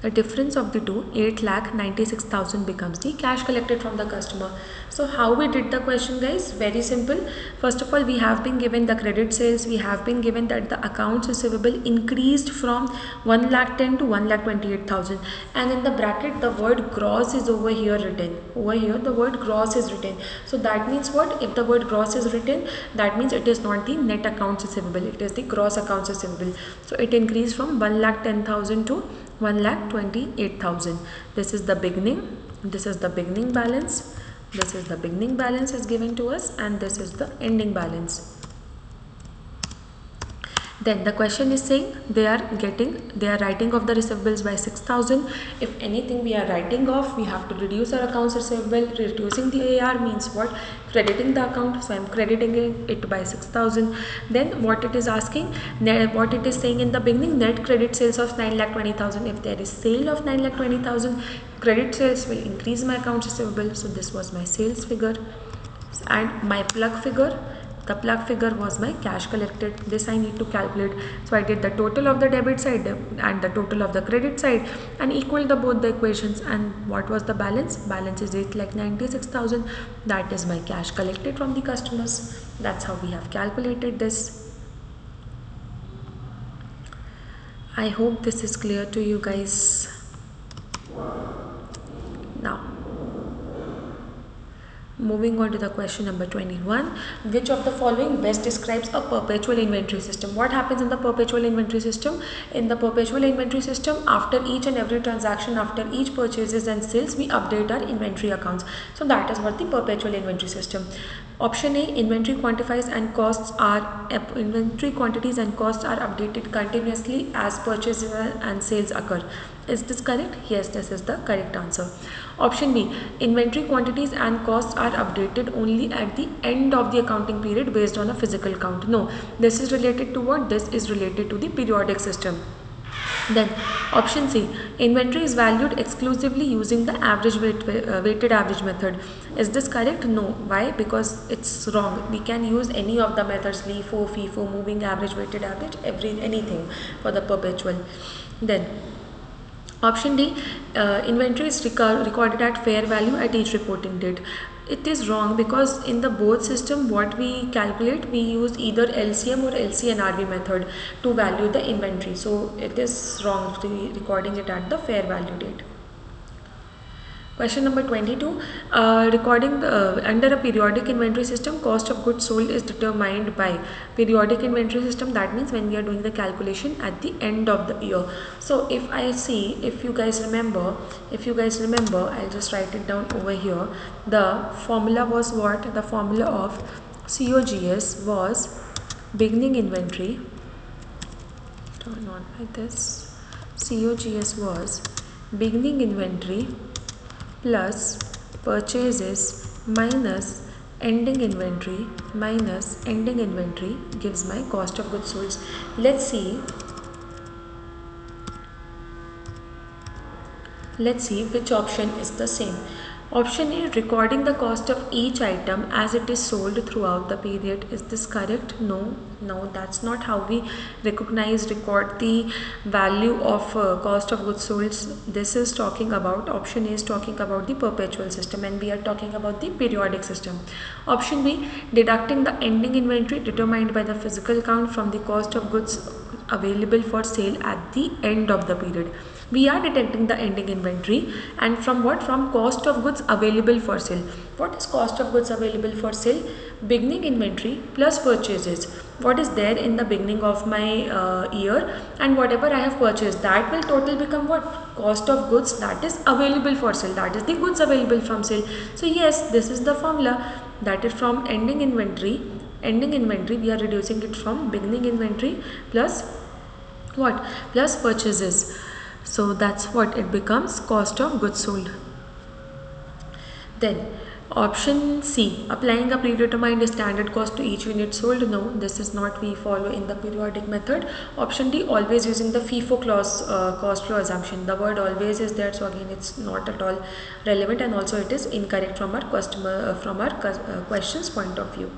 The difference of the two, 8,96,000, becomes the cash collected from the customer. So how we did the question, guys? Very simple. First of all, we have been given the credit sales. We have been given that the accounts receivable increased from 1,10,000 to 1,28,000, and in the bracket the word gross is over here written. Over here the word gross is written. So that means what? If the word gross is written, that means it is not the net accounts receivable, it is the gross accounts receivable. So it increased from 1,10,000 to 1,28,000. This is the beginning. This is the beginning balance. This is the beginning balance is given to us, and this is the ending balance. Then the question is saying they are writing off the receivables by 6,000. If anything we are writing off, we have to reduce our accounts receivable. Reducing the AR means what? Crediting the account. So I am crediting it by 6,000. Then what it is asking, what it is saying in the beginning, net credit sales of 9,20,000. If there is sale of 9,20,000, credit sales will increase my accounts receivable. So this was my sales figure, and my plug figure. The plug figure was my cash collected. This I need to calculate. So I did the total of the debit side and the total of the credit side and equal both the equations. And what was the balance? Balance is 8,96,000. That is my cash collected from the customers. That's how we have calculated this. I hope this is clear to you guys. Now, moving on to the question number 21. Which of the following best describes a perpetual inventory system? What happens in the perpetual inventory system? In the perpetual inventory system, after each and every transaction, after each purchases and sales, we update our inventory accounts. So that is what the perpetual inventory system. Option A, inventory quantities and costs are updated continuously as purchases and sales occur. Is this correct? Yes, this is the correct answer. Option B, inventory quantities and costs are updated only at the end of the accounting period based on a physical count. No, this is related to what? This is related to the periodic system. Then option C, inventory is valued exclusively using the average weighted average method. Is this correct? No. Why? Because it's wrong. We can use any of the methods, LIFO, FIFO, moving average, weighted average, anything for the perpetual. Then option D, inventory is recorded at fair value at each reporting date. It is wrong because in the both system what we calculate, we use either LCM or LCNRV method to value the inventory. So it is wrong to be recording it at the fair value date. Question number 22. Under a periodic inventory system, cost of goods sold is determined by periodic inventory system. That means when we are doing the calculation at the end of the year. So if you guys remember, I'll just write it down over here. The formula was what? The formula of COGS was beginning inventory. Turn on like this. COGS was beginning inventory plus purchases minus ending inventory gives my cost of goods sold. Let's see. Let's see which option is the same. Option A, recording the cost of each item as it is sold throughout the period. Is this correct? No, that's not how we record the value of cost of goods sold. This is talking about, option A is talking about the perpetual system, and we are talking about the periodic system. Option B, deducting the ending inventory determined by the physical count from the cost of goods available for sale at the end of the period. We are detecting the ending inventory, and from what? From cost of goods available for sale. What is cost of goods available for sale? Beginning inventory plus purchases. What is there in the beginning of my year, and whatever I have purchased, that will total become what? Cost of goods that is available for sale. That is the goods available from sale. So yes, this is the formula, that is from ending inventory. Ending inventory, we are reducing it from beginning inventory plus what? Plus purchases. So that's what it becomes, cost of goods sold. Then option C, applying a predetermined standard cost to each unit sold. No, this is not we follow in the periodic method. Option D, always using the FIFO clause, cost flow assumption. The word always is there, so again it's not at all relevant, and also it is incorrect from our questions point of view.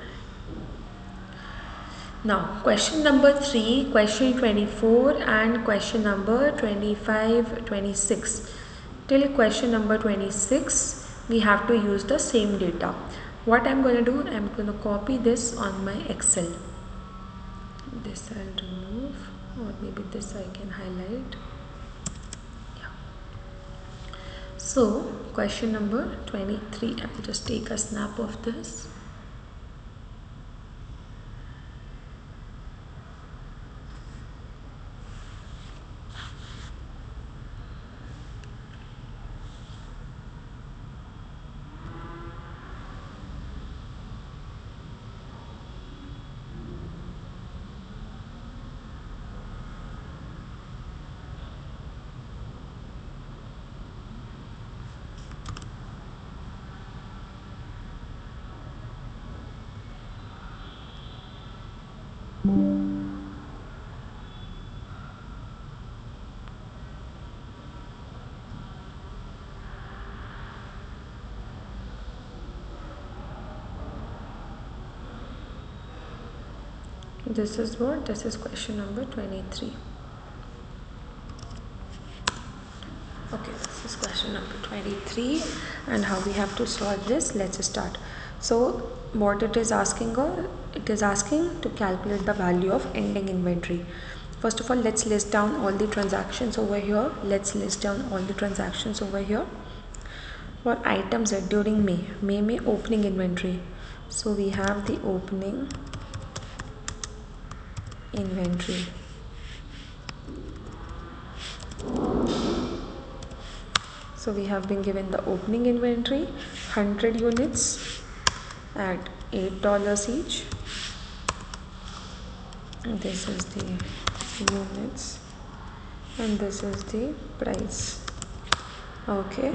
Now question number 3, question 24 and question number 25, 26. Till question number 26 we have to use the same data. What I'm going to do, I'm going to copy this on my Excel. This I'll remove, or maybe this I can highlight. Yeah. So question number 23, I'll just take a snap of this. This is what? This is question number 23. Okay, this is question number 23, and how we have to solve this. Let's start. So what it is asking, to calculate the value of ending inventory. First of all, let's list down all the transactions over here. For items during May opening inventory. So we have the opening inventory. So we have been given the opening inventory, 100 units at $8 each. And this is the units, and this is the price. Okay,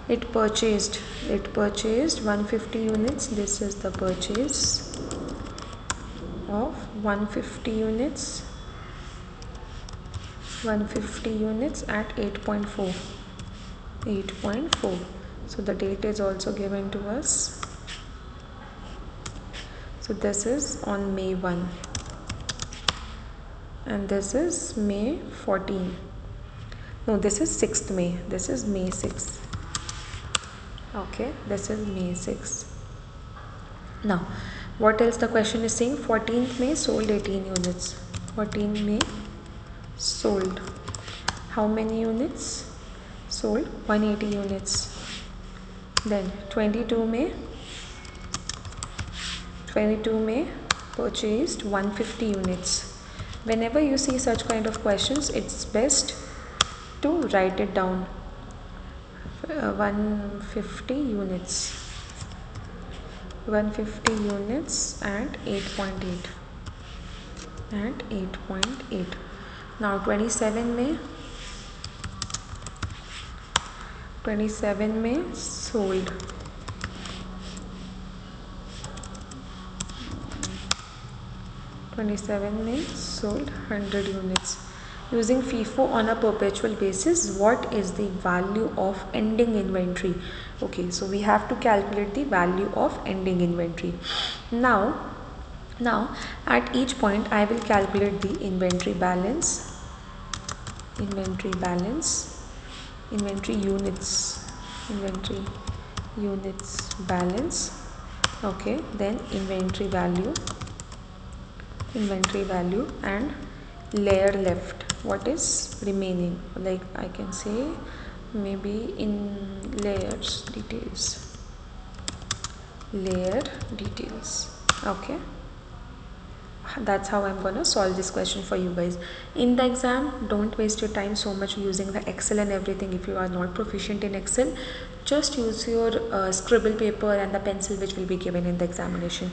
it purchased 150 units. This is the purchase of 150 units at 8.4. So the date is also given to us. So this is on May 1, and this is May 14. No, this is 6th May. This is May 6. Okay, this is May 6. Now, what else the question is saying? 14th May sold 18 units. 14 May sold. How many units? Sold 180 units. Then 22 May purchased 150 units. Whenever you see such kind of questions, it's best to write it down. 150 units. 150 units at 8.8. Now 27 May sold. May sold 100 units. Using FIFO on a perpetual basis, what is the value of ending inventory? Okay, so we have to calculate the value of ending inventory. Now at each point I will calculate the inventory balance, inventory units balance. Okay, then inventory value and layer left, what is remaining, like I can say maybe in layer details. Okay, that's how I'm gonna solve this question for you guys. In the exam, don't waste your time so much using the Excel and everything. If you are not proficient in Excel, just use your scribble paper and the pencil which will be given in the examination.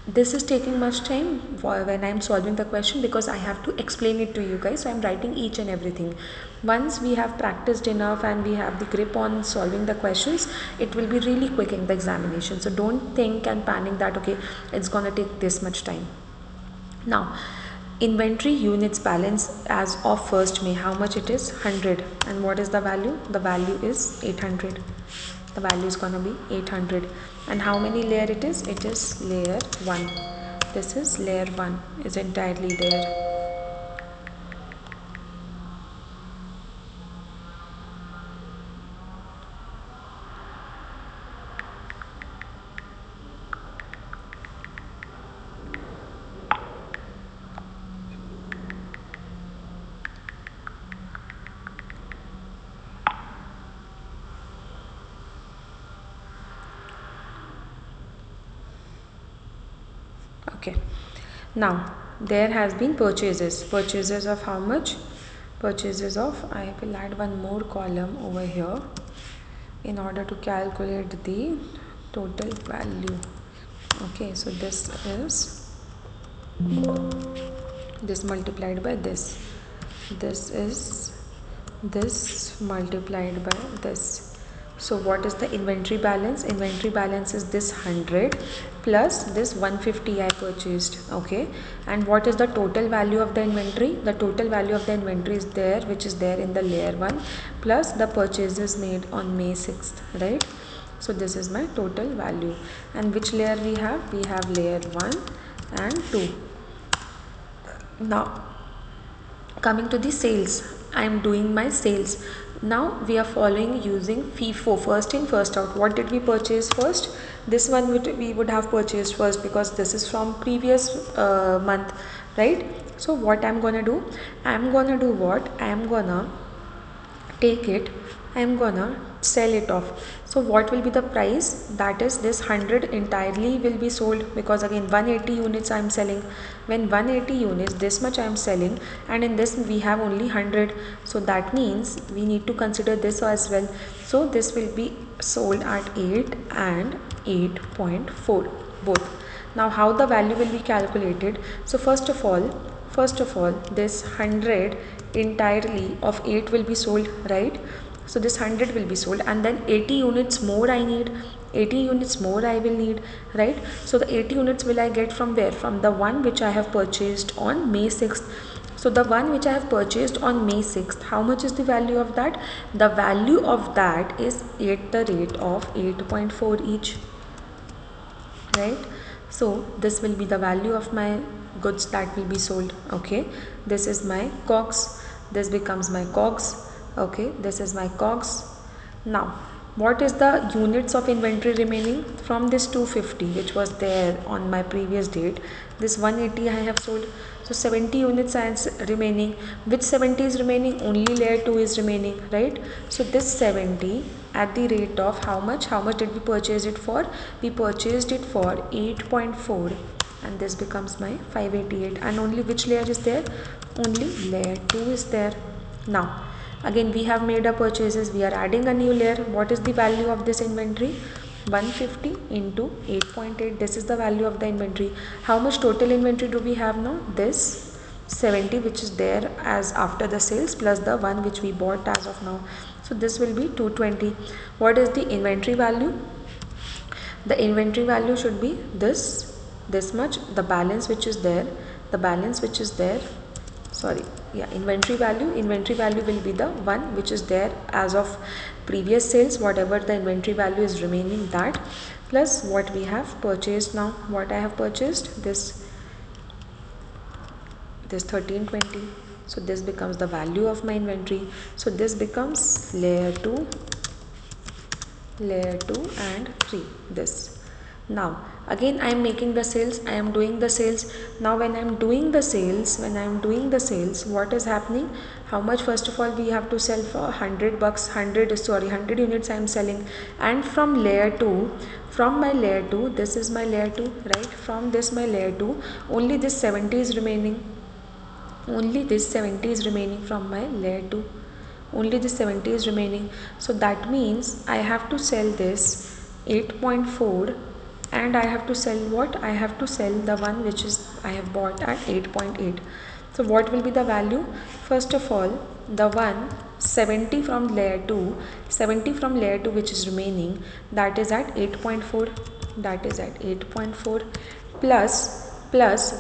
This is taking much time when I'm solving the question because I have to explain it to you guys, so I'm writing each and everything. Once we have practiced enough and we have the grip on solving the questions, it will be really quick in the examination. So don't think and panic that okay, it's gonna take this much time. Now, inventory units balance as of 1st May, how much it is? 100. And what is the value? The value is 800. The value is gonna be 800. And how many layer it is? It is layer 1. This is layer 1, is entirely there. Okay, now there has been purchases of how much? Purchases of, I will add one more column over here in order to calculate the total value. Okay, so this is this multiplied by this is this multiplied by this. So what is the inventory balance? Inventory balance is this 100 plus this 150 I purchased. Okay, and what is the total value of the inventory? The total value of the inventory is there, which is there in the layer 1, plus the purchases made on May 6th, right? So this is my total value. And which layer we have? We have layer 1 and 2. Now coming to the sales, I am doing my sales. Now we are following using FIFO, first in first out. What did we purchase first? This one we would have purchased first because this is from previous month, right? So what I'm gonna do? I'm gonna do what? I'm gonna take it, I'm gonna sell it off. So what will be the price? That is this 100 entirely will be sold, because again 180 units I'm selling. When 180 units, this much I'm selling, and in this we have only 100, so that means we need to consider this as well. So this will be sold at 8 and 8.4 both. Now how the value will be calculated? So first of all this 100 entirely of 8 will be sold, right? So this 100 will be sold, and then 80 units more I need, 80 units more I will need, right? So the 80 units will I get from where? From the one which I have purchased on May 6th. So the one which I have purchased on May 6th, how much is the value of that? The value of that is at the rate of 8.4 each, right? So this will be the value of my goods that will be sold. Okay, this is my COGS, this becomes my COGS. Okay, this is my COGS. Now what is the units of inventory remaining from this 250 which was there on my previous date? This 180 I have sold, so 70 units are remaining. Which 70 is remaining? Only layer 2 is remaining, right? So this 70 at the rate of how much? How much did we purchase it for? We purchased it for 8.4, and this becomes my 588. And only which layer is there? Only layer 2 is there. Now again we have made our purchases, we are adding a new layer. What is the value of this inventory? 150 into 8.8, this is the value of the inventory. How much total inventory do we have now? This 70 which is there as after the sales, plus the one which we bought as of now. So this will be 220. What is the inventory value? The inventory value should be this much. The balance which is there, sorry, yeah, inventory value will be the one which is there as of previous sales, whatever the inventory value is remaining, that plus what we have purchased. Now what I have purchased, this 1320, so this becomes the value of my inventory. So this becomes layer 2, and 3, this. Now again I am making the sales, I am doing the sales. Now when I am doing the sales, what is happening, how much first of all we have to sell for? 100 bucks, 100 units I am selling. And from layer 2, from my layer 2, this is my layer 2, right? From this my layer 2, only this 70 is remaining, only this 70 is remaining from my layer 2, only this 70 is remaining. So that means I have to sell this 8.4, and I have to sell what? I have to sell the one which is I have bought at 8.8. So what will be the value? First of all, the one 70 from layer 2, 70 from layer 2 which is remaining, that is at 8.4, that is at 8.4, plus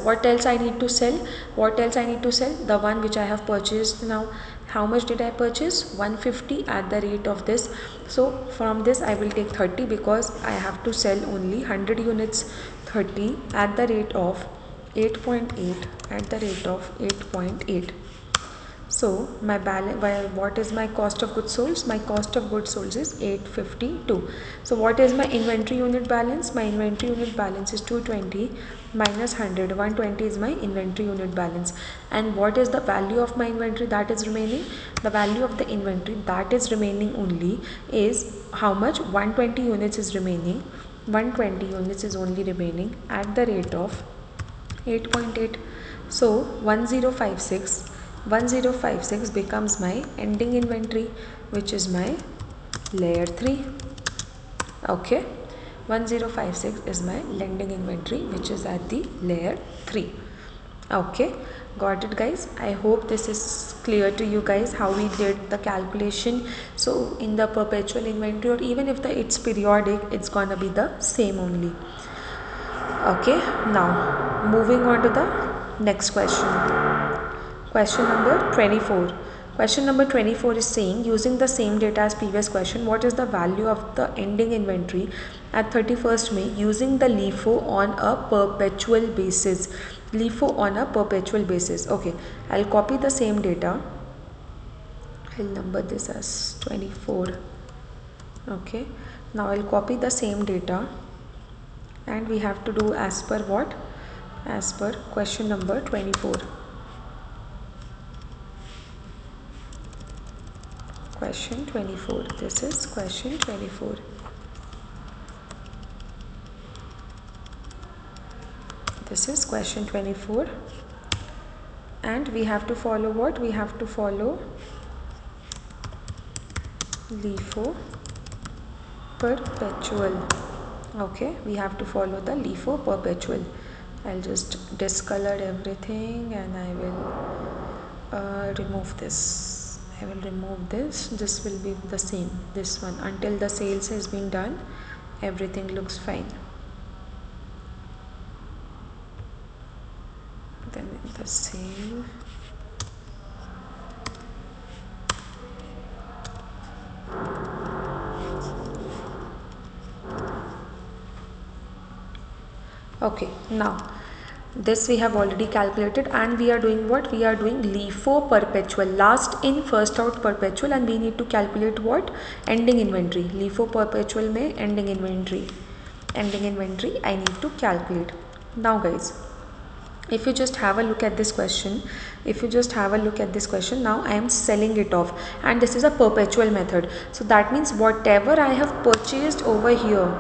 what else I need to sell? What else I need to sell? The one which I have purchased. Now how much did I purchase? 150 at the rate of this. So from this I will take 30 because I have to sell only 100 units. 30 at the rate of 8.8, at the rate of 8.8. So my balance, what is my cost of goods sold? My cost of goods sold is 852. So what is my inventory unit balance? My inventory unit balance is 220 minus 100. 120 is my inventory unit balance. And what is the value of my inventory that is remaining? The value of the inventory that is remaining only is how much? 120 units is remaining. 120 units is only remaining at the rate of 8.8. So 1056 becomes my ending inventory, which is my layer 3. Okay, 1056 is my lending inventory, which is at the layer 3. Okay, got it guys? I hope this is clear to you guys how we did the calculation. So in the perpetual inventory, or even if it's periodic, it's gonna be the same only. Okay, now moving on to the next question. Question number 24. Question number 24 is saying, using the same data as previous question, what is the value of the ending inventory at 31st May using the LIFO on a perpetual basis? LIFO on a perpetual basis. Okay, I'll copy the same data. I'll number this as 24. Okay, now I'll copy the same data, and we have to do as per what? As per question number 24. Question 24. This is question 24. This is question 24. And we have to follow what? We have to follow LIFO perpetual. Okay, we have to follow the LIFO perpetual. I'll just discolor everything, and I will remove this. I will remove this. This will be the same, this one, until the sales has been done. Everything looks fine. Then the sale. Okay, now this we have already calculated, and we are doing what? We are doing LIFO perpetual, last in first out perpetual, and we need to calculate what? Ending inventory. LIFO perpetual mein ending inventory I need to calculate. Now guys, if you just have a look at this question, now I am selling it off, and this is a perpetual method. So that means whatever I have purchased over here,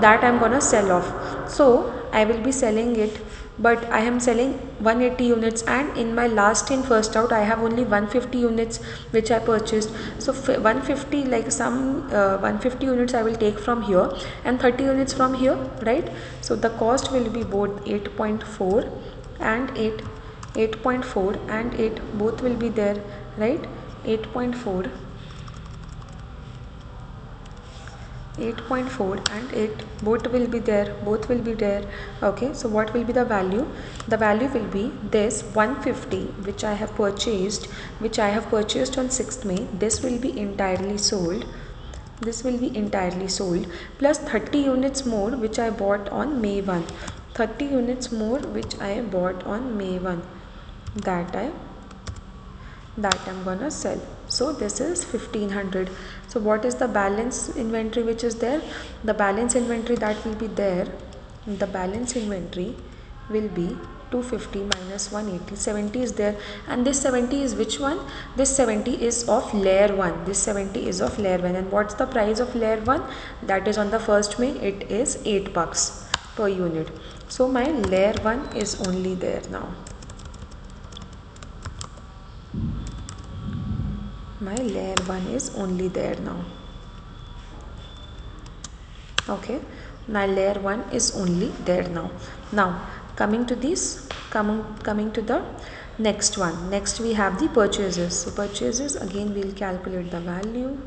that I'm gonna sell off. So I will be selling it, but I am selling 180 units, and in my last in first out I have only 150 units which I purchased. So 150, like some 150 units I will take from here and 30 units from here, right? So the cost will be both 8.4 and 8.4 and 8, both will be there, right? 8.4 8.4 and 8 both will be there. Okay, so what will be the value? The value will be this 150 which I have purchased, on 6th May. This will be entirely sold, plus 30 units more which I bought on May 1, 30 units more which I bought on May 1, that I'm gonna sell. So this is 1500. So what is the balance inventory which is there? The balance inventory that will be there, the balance inventory will be 250 minus 180, 70 is there, and this 70 is which one? This 70 is of layer 1. This 70 is of layer 1. And what's the price of layer 1? That is on the 1st May, it is $8 per unit. So my layer 1 is only there now. My layer 1 is only there now. Okay, my layer 1 is only there now. Now coming to this, coming to the next one. Next we have the purchases. So purchases, again we'll calculate the value.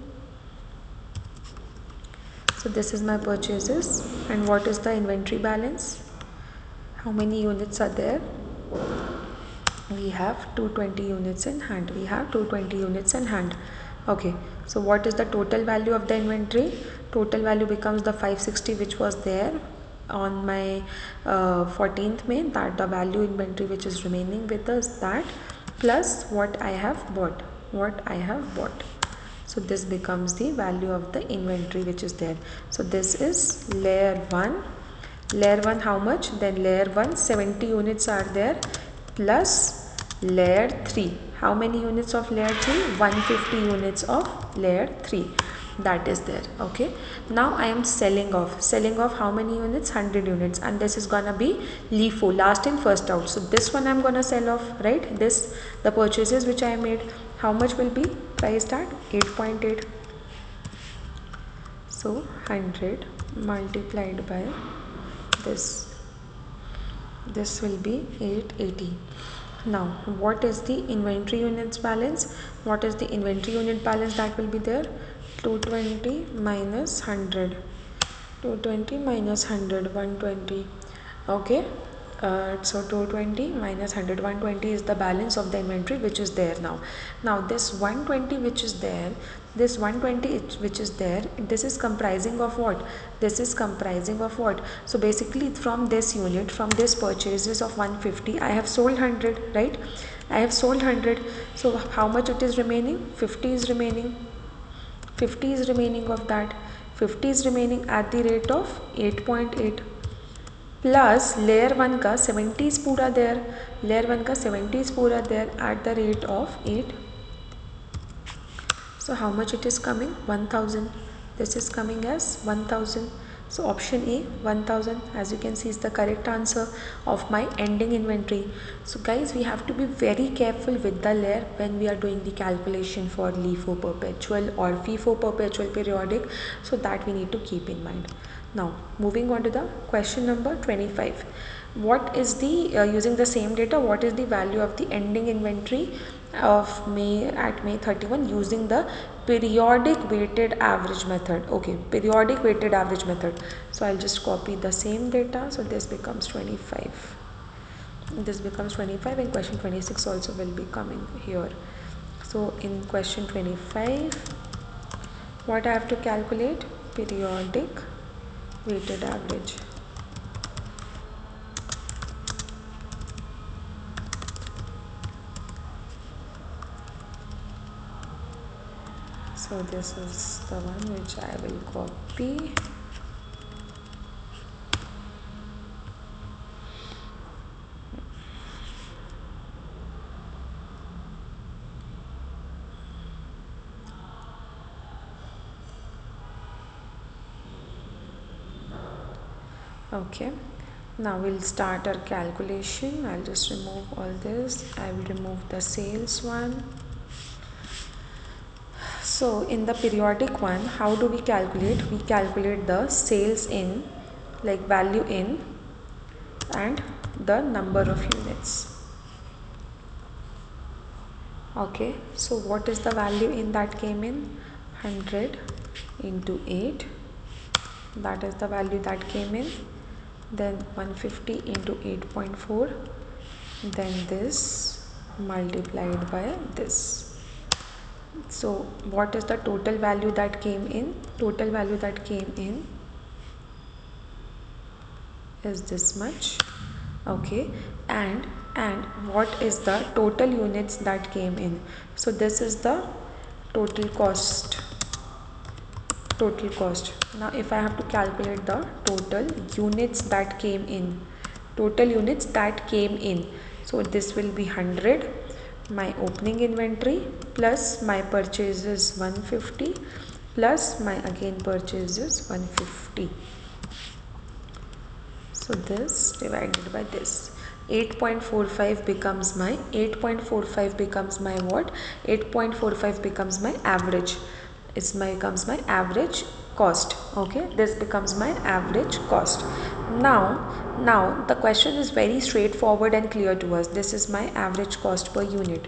So this is my purchases, and what is the inventory balance? How many units are there? We have 220 units in hand. Okay, so what is the total value of the inventory? Total value becomes the 560 which was there on my 14th May, that the value inventory which is remaining with us, that plus what I have bought, so this becomes the value of the inventory which is there. So this is layer 1. Layer 1 how much? Then layer 1 70 units are there, plus layer 3. How many units of layer 3? 150 units of layer 3, that is there. Okay, now I am selling off how many units? 100 units, and this is gonna be LIFO, last in first out. So this one I am gonna sell off, right? This, the purchases which I made, how much will be priced at? 8.8. so 100 multiplied by this will be 880. Now what is the inventory units balance? What is the inventory unit balance that will be there? 220 minus 100, 120. Okay, so 220 minus 100, 120 is the balance of the inventory which is there now. Now this 120 which is there, this is comprising of what? So basically from this unit, from this purchases of 150, I have sold 100, right? So how much it is remaining? 50 is remaining. Of that, 50 is remaining at the rate of 8.8, plus layer 1 का 70 is पूरा there, at the rate of 8. So how much it is coming? 1000. This is coming as 1000. So option A, 1000, as you can see, is the correct answer of my ending inventory. So guys, we have to be very careful with the layer when we are doing the calculation for LIFO perpetual or FIFO perpetual periodic. So that we need to keep in mind. Now moving on to the question number 25. What is the, using the same data, what is the value of the ending inventory of May 31 using the periodic weighted average method? Okay, periodic weighted average method. So I'll just copy the same data. So this becomes 25. And question 26 also will be coming here. So in question 25, what I have to calculate? Periodic weighted average. So this is the one which I will copy. Okay, now we'll start our calculation. I'll just remove all this. I will remove the sales one. So in the periodic one, how do we calculate? We calculate the sales in, like value in, and the number of units. Okay, so what is the value in that came in? 100 into 8 that is the value that came in, then 150 into 8.4, then this multiplied by this. So what is the total value that came in? Total value that came in is this much. Okay, and what is the total units that came in? So this is the total cost. Now if I have to calculate the total units that came in, so this will be 100, my opening inventory plus my purchase is 150 plus my again purchase is 150. So this divided by this, 8.45 becomes my what? 8.45 becomes my average. Becomes my average cost. Okay, this becomes my average cost. Now the question is very straightforward and clear to us. This is my average cost per unit.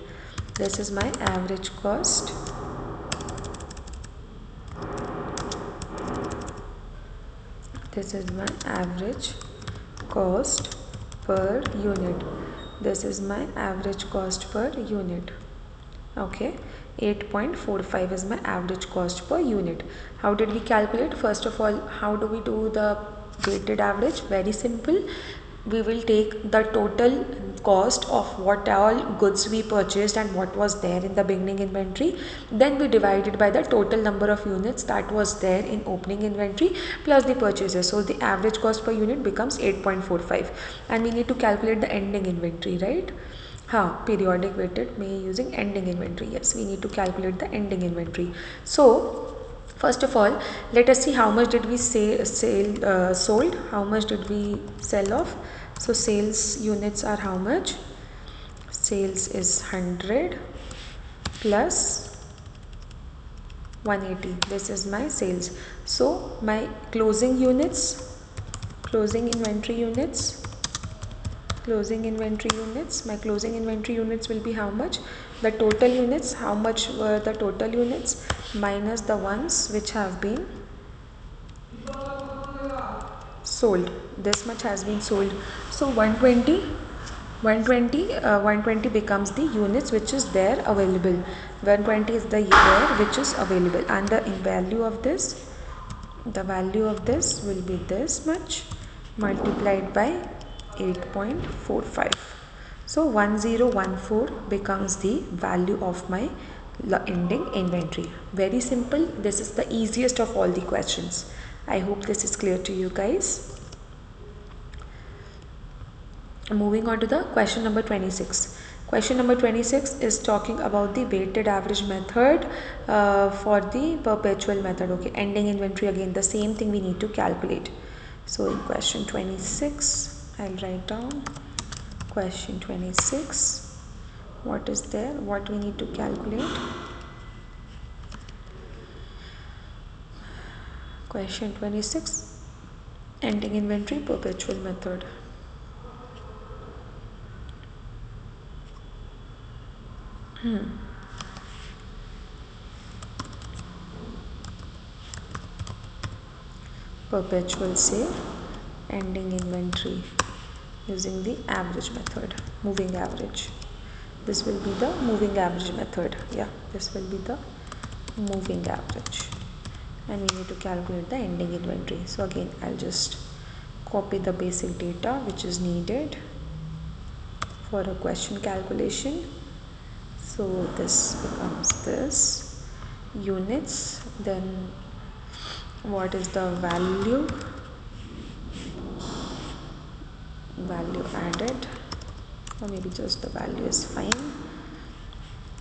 This is my average cost. This is my average cost per unit. This is my average cost per unit. Okay, 8.45 is my average cost per unit. How did we calculate? First of all, how do we do the weighted average? Very simple. We will take the total cost of what all goods we purchased and what was there in the beginning inventory, then we divide it by the total number of units that was there in opening inventory plus the purchases. So the average cost per unit becomes 8.45, and we need to calculate the ending inventory, right? Periodic weighted may using ending inventory. Yes, we need to calculate the ending inventory. So first of all, let us see how much did we sold, how much did we sell off. So sales units are how much? Sales is 100 plus 180. This is my sales. So my closing inventory units, my closing inventory units will be how much? The total units, how much were the total units minus the ones which have been sold. This much has been sold. So 120 becomes the units which is there available. 120 is the year which is available, and the value of this will be this much multiplied by 8.45. So 1014 becomes the value of my ending inventory. Very simple. This is the easiest of all the questions. I hope this is clear to you guys. Moving on to the question number 26. Question number 26 is talking about the weighted average method for the perpetual method. Okay, ending inventory, again the same thing we need to calculate. So in question 26, I'll write down question 26. What is there? What we need to calculate? Question 26, ending inventory perpetual method. Perpetual sale, ending inventory using the average method, moving average. This will be the moving average method. Yeah, this will be the moving average, and we need to calculate the ending inventory. So again, I'll just copy the basic data which is needed for a question calculation. So this becomes this units, then what is the value added, or maybe just the value is fine.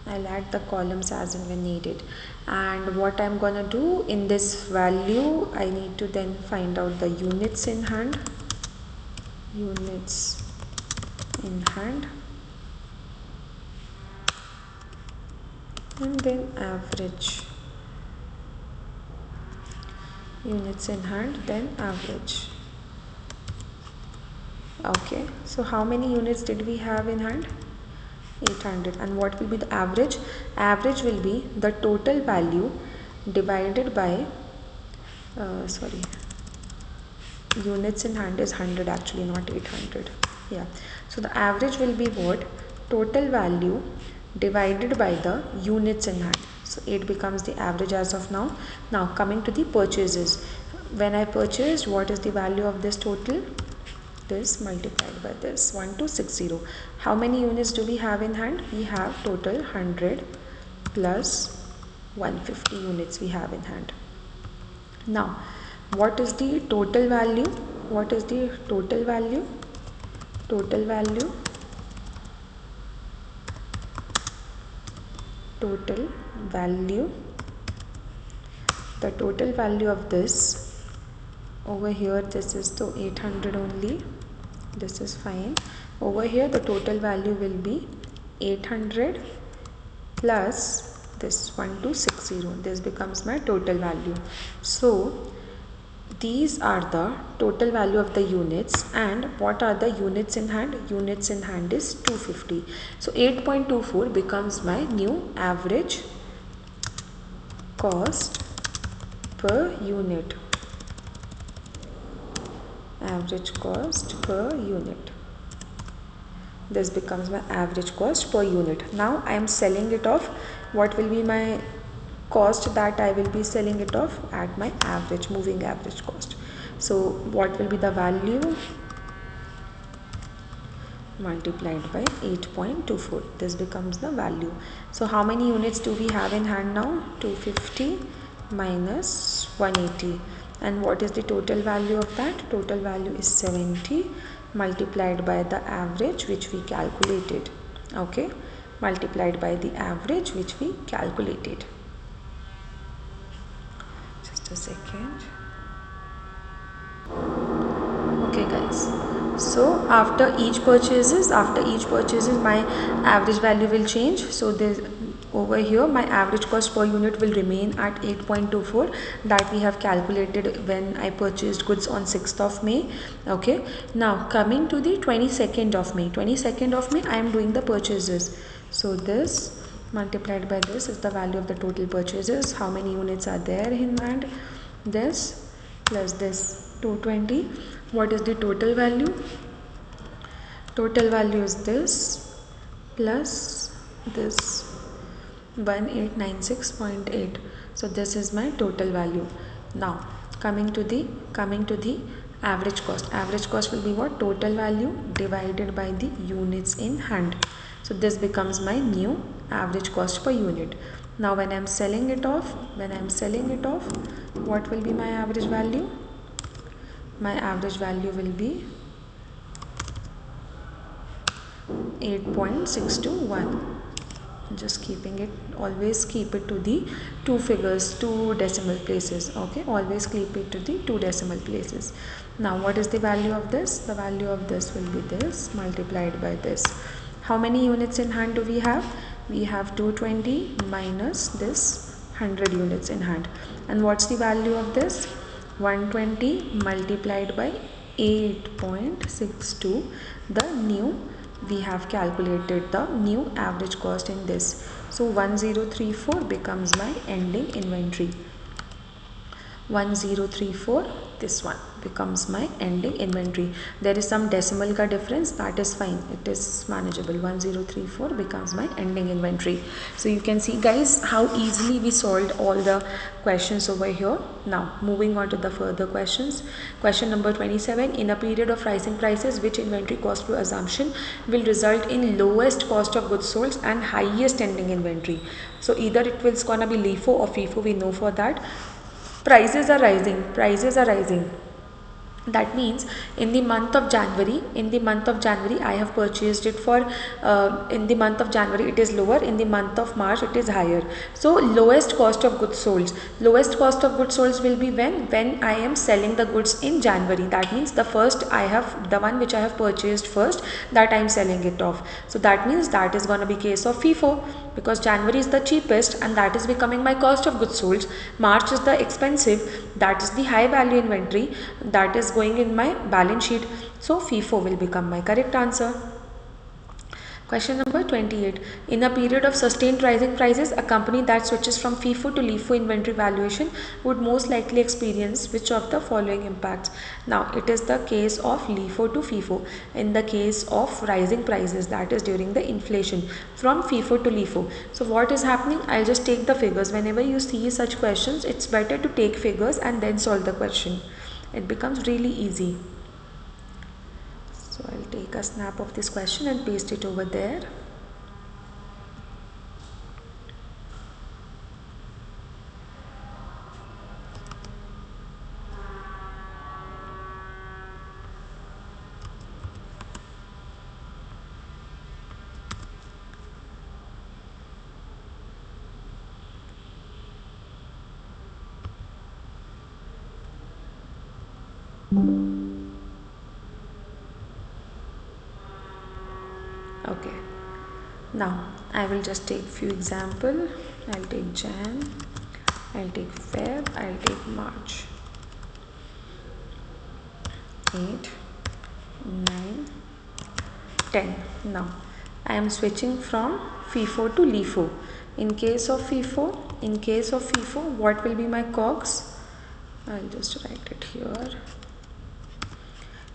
I'll add the columns as and when needed. And what I'm gonna do in this value, I need to then find out the units in hand, and then average, units in hand, then average. Okay, so how many units did we have in hand? 800. And what will be the average? Average will be the total value divided by units in hand is 100 actually, not 800. Yeah, so the average will be what? Total value divided by the units in hand. So 8 becomes the average as of now. Now coming to the purchases. When I purchased, what is the value of this total? This multiplied by this 1260. How many units do we have in hand? We have total 100 plus 150 units we have in hand. Now what is the total value? What is the total value? Total value total value the total value of this over here, this is the 800 only, this is fine. Over here the total value will be 800 plus this 1260. This becomes my total value. So these are the total value of the units. And what are the units in hand? Units in hand is 250. So 8.24 becomes my new average cost per unit. Average cost per unit. This becomes my average cost per unit. Now I am selling it off. What will be my cost that I will be selling it off? At my average, moving average cost. So what will be the value? Multiplied by 8.24. This becomes the value. So how many units do we have in hand now? 250 minus 180. And what is the total value of that? Total value is 70 multiplied by the average which we calculated. Okay, multiplied by the average which we calculated. Just a second. Okay guys, so after each purchases my average value will change. So this over here my average cost per unit will remain at 8.24 that we have calculated when I purchased goods on 6th of May. Okay, now coming to the 22nd of May. 22nd of May I am doing the purchases. So this multiplied by this is the value of the total purchases. How many units are there in hand? This plus this 220. What is the total value? Total value is this plus this 1896.8. So this is my total value. Now coming to the average cost. Average cost will be what? Total value divided by the units in hand. So this becomes my new average cost per unit. Now when I am selling it off, what will be my average value? My average value will be 8.621. Just keeping it, always keep it to the two decimal places. Okay, always keep it to the 2 decimal places. Now what is the value of this? The value of this will be this multiplied by this. How many units in hand do we have? We have 220 minus this 100 units in hand. And what's the value of this? 120 multiplied by 8.62. The new, we have calculated the new average cost in this. So 1034 becomes my ending inventory. 1034, this one becomes my ending inventory. There is some decimal ka difference, that is fine, it is manageable. 1034 becomes my ending inventory. So you can see guys how easily we solved all the questions over here. Now moving on to the further questions. Question number 27. In a period of rising prices, which inventory cost flow assumption will result in lowest cost of goods sold and highest ending inventory? So either it will gonna be LIFO or FIFO, we know for that. Prices are rising. That means in the month of January, I have purchased it for in the month of January it is lower, in the month of March it is higher. So lowest cost of goods sold will be when I am selling the goods in January. That means the one which I have purchased first, that I am selling it off. So that means that is going to be case of FIFO, because January is the cheapest and that is becoming my cost of goods sold. March is the expensive, that is the high value inventory, that is going in my balance sheet. So FIFO will become my correct answer. Question number 28. In a period of sustained rising prices, a company that switches from FIFO to LIFO inventory valuation would most likely experience which of the following impacts? Now, it is the case of LIFO to FIFO. In the case of rising prices, that is during the inflation, from FIFO to LIFO. So, what is happening? I'll just take the figures. Whenever you see such questions, it's better to take figures and then solve the question. It becomes really easy. So I'll take a snap of this question and paste it over there. Okay, now I will just take few example. I'll take Jan, I'll take Feb, I'll take March. 8, 9, 10. Now I am switching from FIFO to LIFO. In case of FIFO, what will be my COGS? I'll just write it here.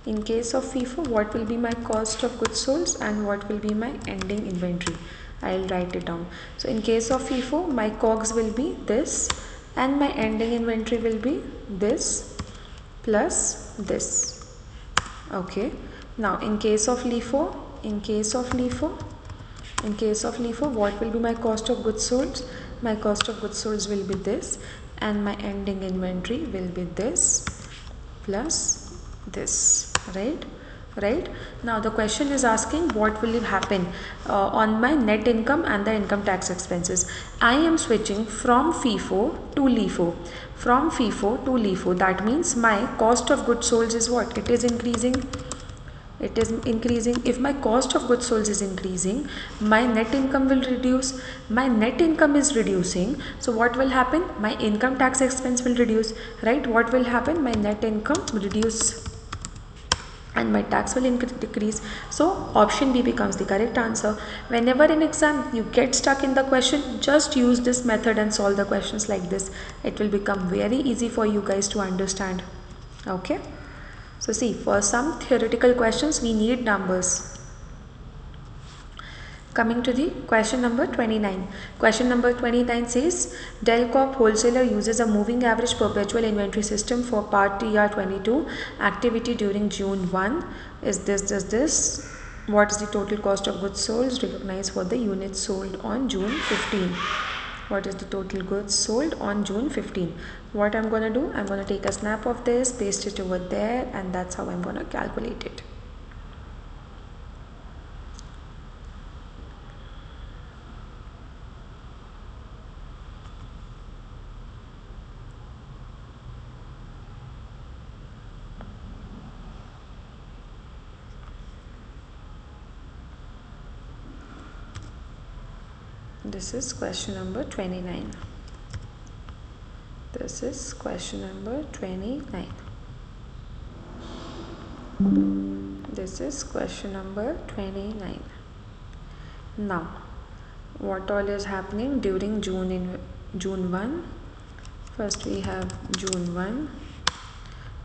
In case of FIFO, what will be my cost of goods sold and what will be my ending inventory? I'll write it down. So in case of FIFO, my COGS will be this and my ending inventory will be this plus this. Okay. Now in case of LIFO, what will be my cost of goods sold? My cost of goods sold will be this and my ending inventory will be this plus this, right? Now the question is asking what will happen on my net income and the income tax expenses. I am switching from FIFO to LIFO. That means my cost of goods sold is what? It is increasing. If my cost of goods sold is increasing, my net income will reduce. My net income is reducing, so what will happen? My income tax expense will reduce, right? What will happen? My net income will reduce and my tax will decrease. So option B becomes the correct answer. Whenever in exam you get stuck in the question, just use this method and solve the questions like this. It will become very easy for you guys to understand. Okay. So see, for some theoretical questions we need numbers. Coming to the question number 29. Question number 29 says, Dell Corp Wholesaler uses a moving average perpetual inventory system for Part TR22 activity during June 1. Is this? What is the total cost of goods sold recognized for the units sold on June 15? What is the total goods sold on June 15? What I'm going to do, I'm going to take a snap of this, paste it over there, and that's how I'm going to calculate it. This is question number 29. This is question number 29. This is question number 29. Now, what all is happening during June 1? First we have June 1.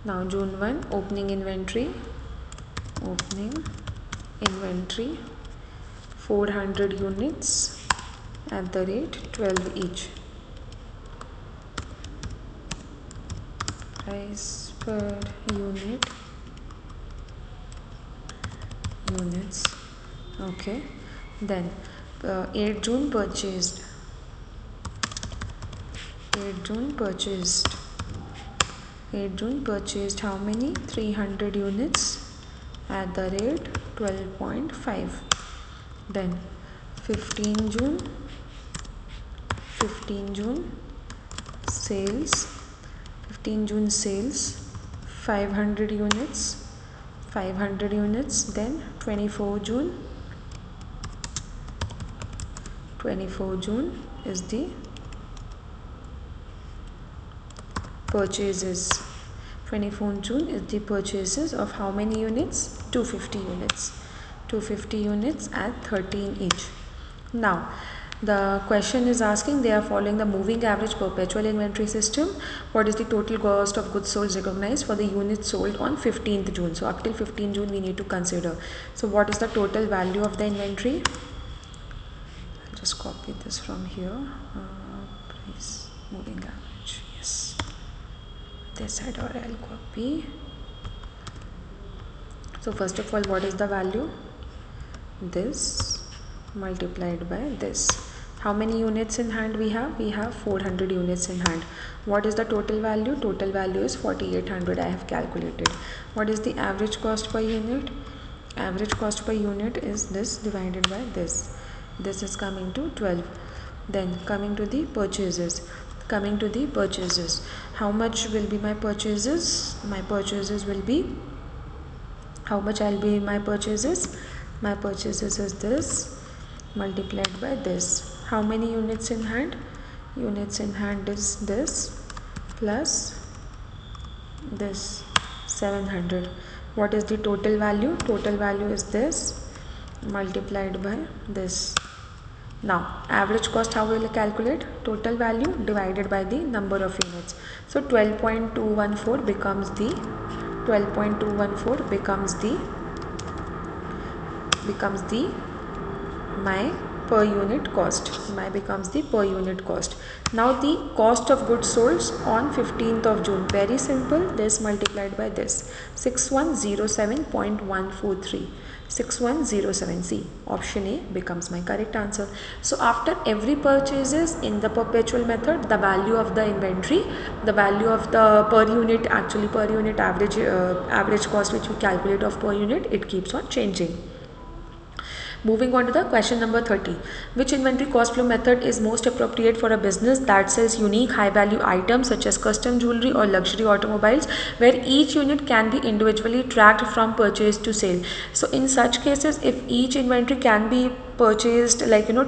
Now June 1, opening inventory 400 units at the rate 12 each. Price per units. Okay. Then 8 June purchased. How many? 300 units at the rate 12.5. Then 15 June sales 500 units. Then 24 June is the purchases. 24 June is the purchases of how many units? 250 units. 250 units at 13 each. Now the question is asking, they are following the moving average perpetual inventory system. What is the total cost of goods sold recognized for the units sold on 15th June? So up till 15 June we need to consider. So what is the total value of the inventory? I'll just copy this from here. Price moving average. Yes. This side, or I'll copy. So first of all, what is the value? This multiplied by this. How many units in hand we have? We have 400 units in hand. What is the total value? Total value is 4800. I have calculated. What is the average cost per unit? Average cost per unit is this divided by this. This is coming to 12. Then coming to the purchases. Coming to the purchases. How much will be my purchases? My purchases will be, how much I'll be my purchases? My purchases is this multiplied by this. How many units in hand? Units in hand is this plus this 700. What is the total value? Total value is this multiplied by this. Now average cost, how will you calculate? Total value divided by the number of units. So 12.214 becomes the 12.214 becomes the my per unit cost. My becomes the per unit cost. Now the cost of goods sold on 15th of June. Very simple. This multiplied by this. 6107.143. 6107. C. Option A becomes my correct answer. So after every purchases in the perpetual method, the value of the inventory, the value of the per unit, actually per unit average cost which we calculate of per unit, it keeps on changing. Moving on to the question number 30. Which inventory cost flow method is most appropriate for a business that sells unique high value items such as custom jewelry or luxury automobiles, where each unit can be individually tracked from purchase to sale? So in such cases, if each inventory can be purchased,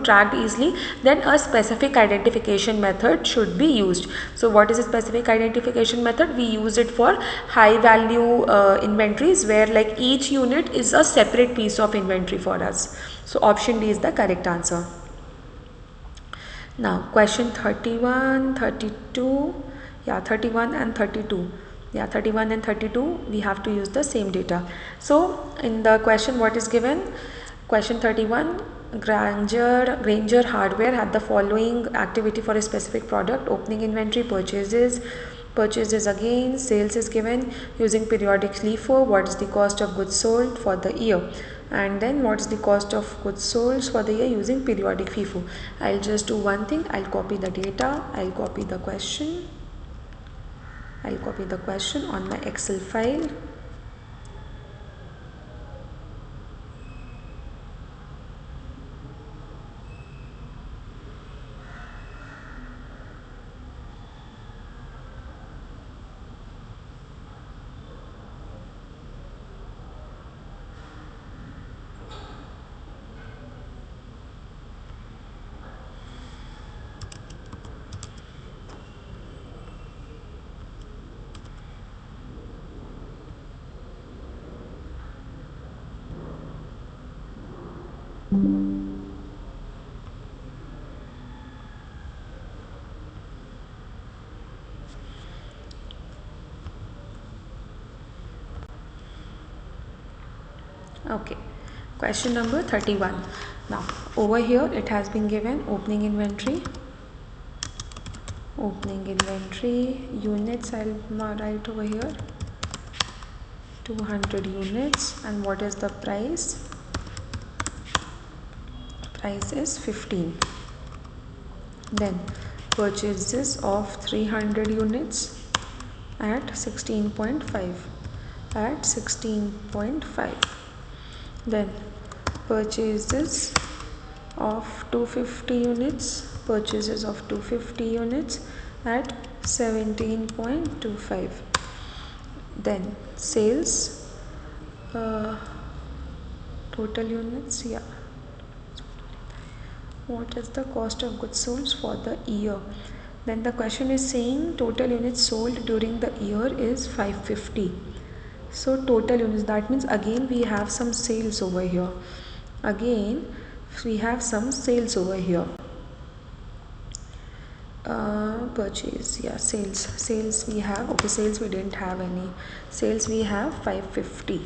tracked easily, then a specific identification method should be used. So what is a specific identification method? We use it for high value inventories, where like each unit is a separate piece of inventory for us. So option D is the correct answer. Now question 31, 32, 31 and 32. 31 and 32, we have to use the same data. So in the question, what is given? Question 31, Granger Hardware had the following activity for a specific product: opening inventory, purchases again, sales is given using periodic LIFO. What is the cost of goods sold for the year? And then what is the cost of goods sold for the year using periodic FIFO? I'll just do one thing. I'll copy the data. I'll copy the question on my Excel file. Okay, question number 31. Now over here it has been given opening inventory units. I'll write over here 200 units. And what is the price? Price is 15. Then purchases of 300 units at 16.5. Then purchases of 250 units at 17.25. Then sales, total units, what is the cost of goods sold for the year? Then the question is saying total units sold during the year is 550. So total units, that means again we have some sales over here. Again we have some sales over here. Purchase, yeah, sales we have, okay, sales we didn't have any. Sales we have 550.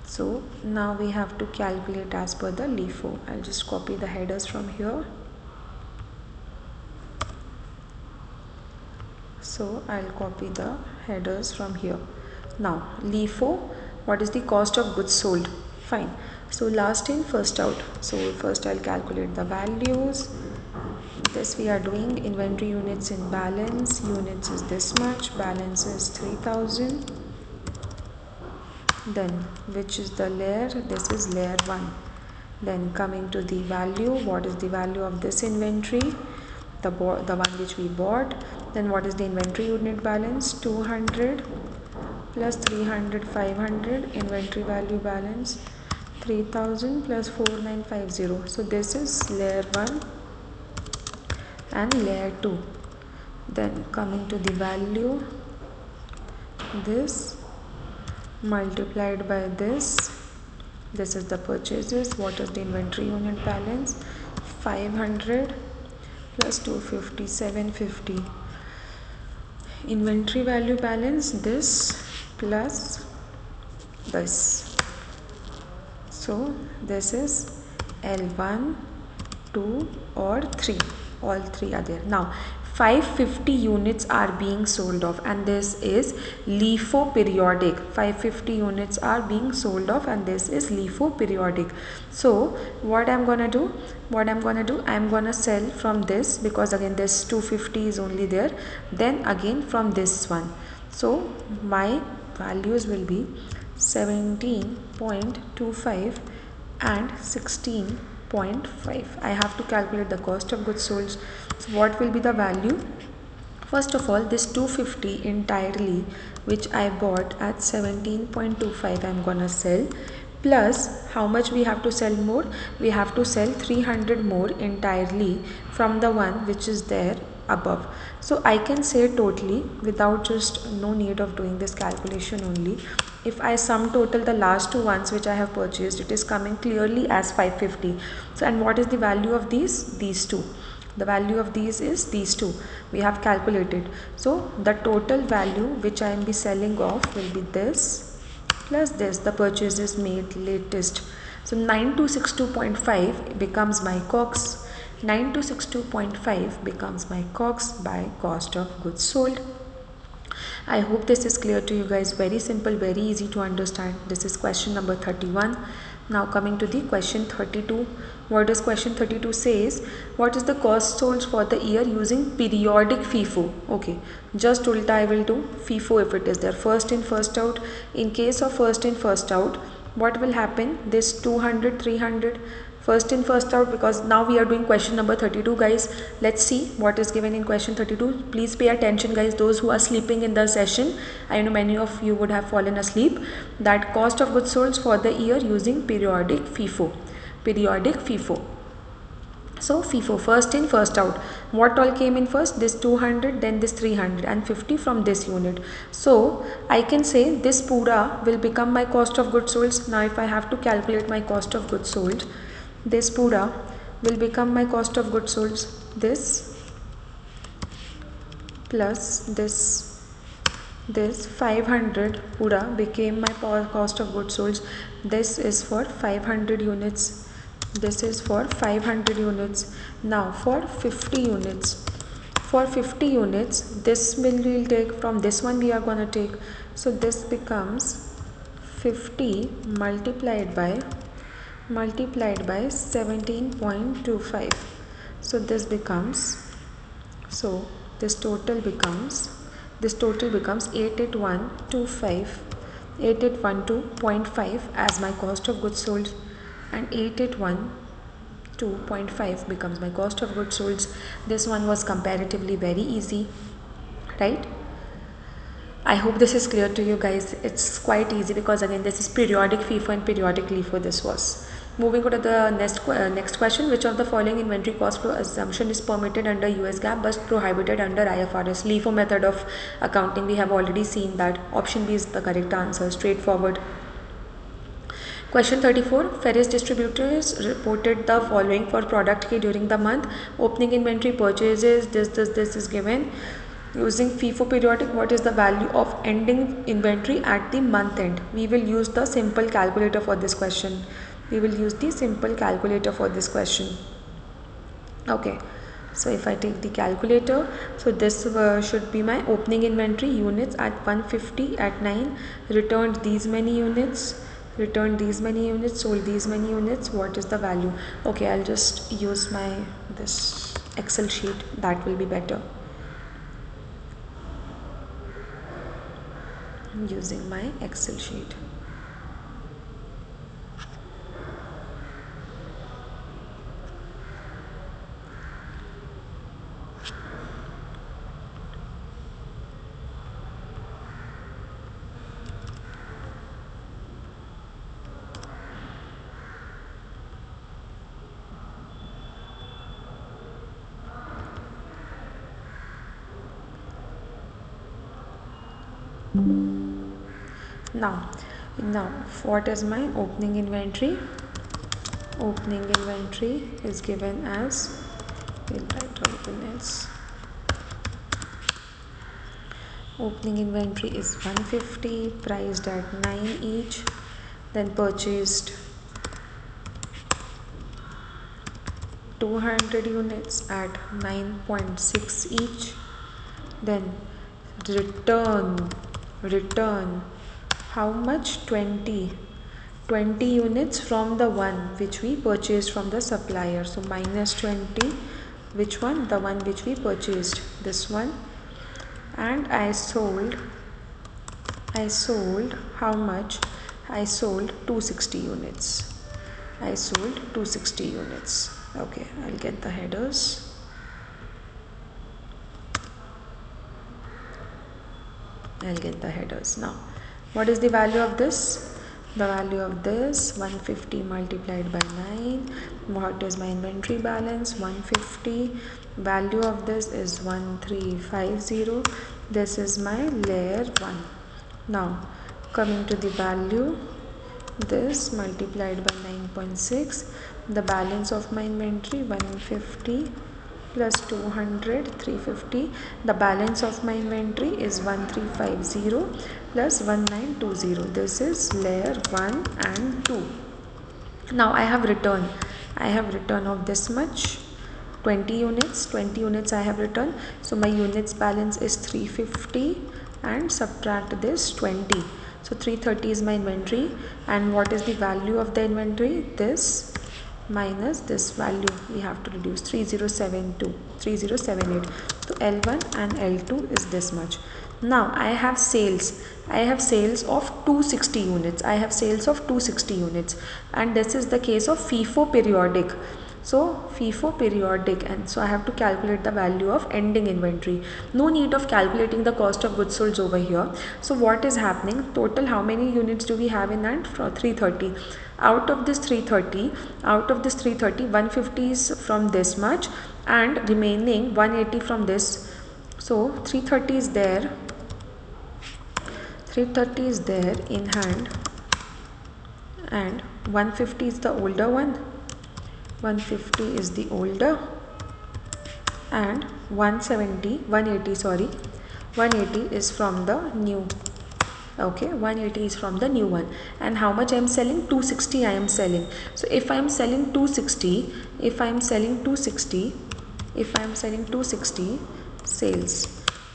So now we have to calculate as per the LIFO. I'll just copy the headers from here. So I'll copy the headers from here. Now LIFO, what is the cost of goods sold? Fine. So last in first out. So first I'll calculate the values. This we are doing inventory units in balance. Units is this much. Balance is 3000. Then which is the layer? This is layer 1. Then coming to the value, what is the value of this inventory? The one which we bought. Then what is the inventory unit balance? 200 plus 300 500. Inventory value balance 3000 plus 4950. So this is layer 1 and layer 2. Then coming to the value, this multiplied by this is the purchases. What is the inventory unit balance? 500 plus 250 750. Inventory value balance, this plus this. So this is L1, 2 or 3. All three are there. Now 550 units are being sold off and this is LIFO periodic. 550 units are being sold off and this is LIFO periodic. So what I'm gonna do, I'm gonna sell from this, because again this 250 is only there, then again from this one. So my values will be 17.25 and 16.5. I have to calculate the cost of goods sold. So what will be the value? First of all, this 250 entirely which I bought at 17.25 I'm gonna sell, plus how much we have to sell more? We have to sell 300 more entirely from the one which is there above. So I can say totally without just no need of doing this calculation only. If I sum total the last two ones which I have purchased, it is coming clearly as 550. So and what is the value of these? These two. The value of these is these two. We have calculated. So the total value which I am be selling off will be this plus this. The purchase is made latest. So 9262.5 becomes my COGS. 9262.5 becomes my COGS by cost of goods sold. I hope this is clear to you guys. Very simple, very easy to understand. This is question number 31. Now coming to the question 32. What does question 32 says? What is the cost sold for the year using periodic FIFO? Okay, just ulta I will do FIFO if it is there. First in, first out. In case of first in, first out, what will happen? This 200, 300, first in, first out, because now we are doing question number 32, guys. Let's see what is given in question 32. Please pay attention, guys, those who are sleeping in the session. I know many of you would have fallen asleep. That cost of goods sold for the year using periodic FIFO. Periodic FIFO. So FIFO, first in, first out. What all came in first? This 200, then this 300 and 50 from this unit. So I can say this pura will become my cost of goods sold. Now if I have to calculate my cost of goods sold, this pura will become my cost of goods sold. This plus this 500 pura became my cost of goods sold. This is for 500 units. This is for 500 units. Now for 50 units. For 50 units, this will take from this one we are going to take. So this becomes 50 multiplied by 17.25. So this becomes, so this total becomes 8812.5 as my cost of goods sold, and 8812.5 becomes my cost of goods sold. This one was comparatively very easy, right? I hope this is clear to you guys. It's quite easy because again this is periodic FIFO and periodic LIFO this was. Moving on to the next question. Which of the following inventory cost flow assumption is permitted under US GAAP but prohibited under IFRS? LIFO method of accounting. We have already seen that. Option B is the correct answer. Straightforward. Question 34. Ferris distributors reported the following for product K during the month. Opening inventory purchases. This is given. Using FIFO periodic, what is the value of ending inventory at the month end? We will use the simple calculator for this question. Okay, so if I take the calculator, so this should be my opening inventory units at 150 at 9, returned these many units, sold these many units. What is the value? Okay, I'll just use this Excel sheet, that will be better. I'm using my Excel sheet. Now what is my opening inventory? Opening inventory is given as, we'll write open as, opening inventory is 150, priced at 9 each, then purchased 200 units at 9.6 each, then return how much? 20 units from the one which we purchased from the supplier. So minus 20, which one? The one which we purchased, this one. And I sold how much? I sold 260 units. Okay, I'll get the headers. Now what is the value of this? The value of this, 150 multiplied by 9. What is my inventory balance? 150. Value of this is 1350. This is my layer 1. Now coming to the value, this multiplied by 9.6. The balance of my inventory, 150 plus 200, 350. The balance of my inventory is 1350 plus 1920. This is layer 1 and 2. Now I have return of this much, 20 units I have returned. So my units balance is 350 and subtract this 20. So 330 is my inventory. And what is the value of the inventory? This minus this value, we have to reduce, 3078. So L1 and L2 is this much. Now I have sales of 260 units. And this is the case of FIFO periodic. So FIFO periodic, and so I have to calculate the value of ending inventory. No need of calculating the cost of goods sold over here. So what is happening? Total how many units do we have in that? 330. Out of this 330, 150 is from this much and remaining 180 from this. So 330 is there. 330 is there in hand, and 150 is the older one. 150 is the older, and 180 is from the new. Okay, 180 is from the new one. And how much I am selling? 260 I am selling. So if I am selling 260 sales,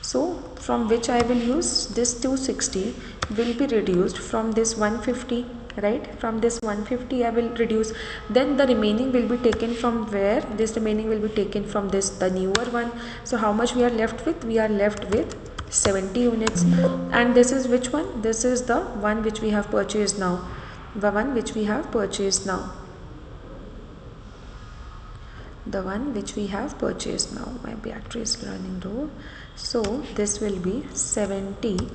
so from which I will use this 260 will be reduced from this 150, right? From this 150 I will reduce. Then the remaining will be taken from where? This remaining will be taken from this, the newer one. So how much we are left with? We are left with 70 units. And this is which one? This is the one which we have purchased now. The one which we have purchased now. My battery is running low. So this will be 70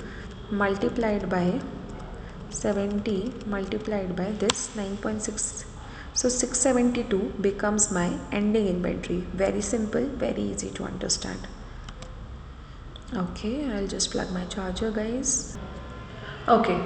multiplied by this 9.6 So 672 becomes my ending inventory. Very simple, very easy to understand. Okay, I'll just plug my charger, guys. Okay.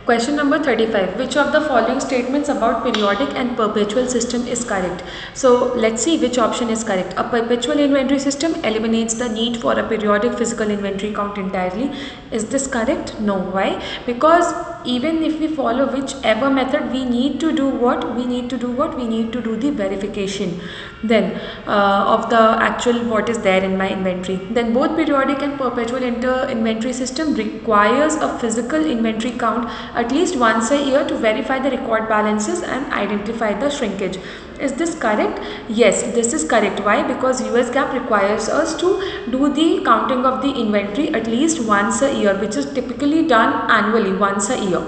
Question number 35. Which of the following statements about periodic and perpetual system is correct? So let's see which option is correct. A perpetual inventory system eliminates the need for a periodic physical inventory count entirely. Is this correct? No. Why? Because even if we follow whichever method, we need to do what? We need to do the verification then of the actual what is there in my inventory. Then both periodic and perpetual inventory system requires a physical inventory count at least once a year to verify the record balances and identify the shrinkage. Is this correct? Yes, this is correct. Why? Because US GAAP requires us to do the counting of the inventory at least once a year, which is typically done annually, once a year.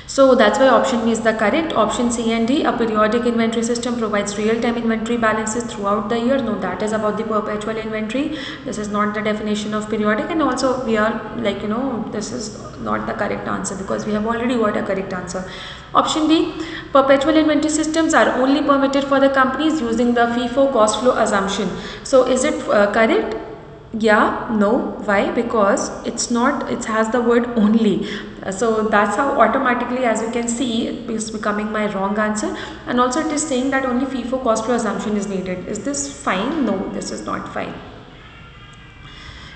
So that's why option B is the correct. Option C and D, a periodic inventory system provides real-time inventory balances throughout the year. No, that is about the perpetual inventory. This is not the definition of periodic, and also we are like, this is not the correct answer because we have already got a correct answer. Option D, perpetual inventory systems are only permitted for the companies using the FIFO cost flow assumption. So is it correct? Yeah, no. Why? Because it's not, it has the word only. So that's how automatically, as you can see, it is becoming my wrong answer. And also it is saying that only FIFO cost flow assumption is needed. Is this fine? No, this is not fine.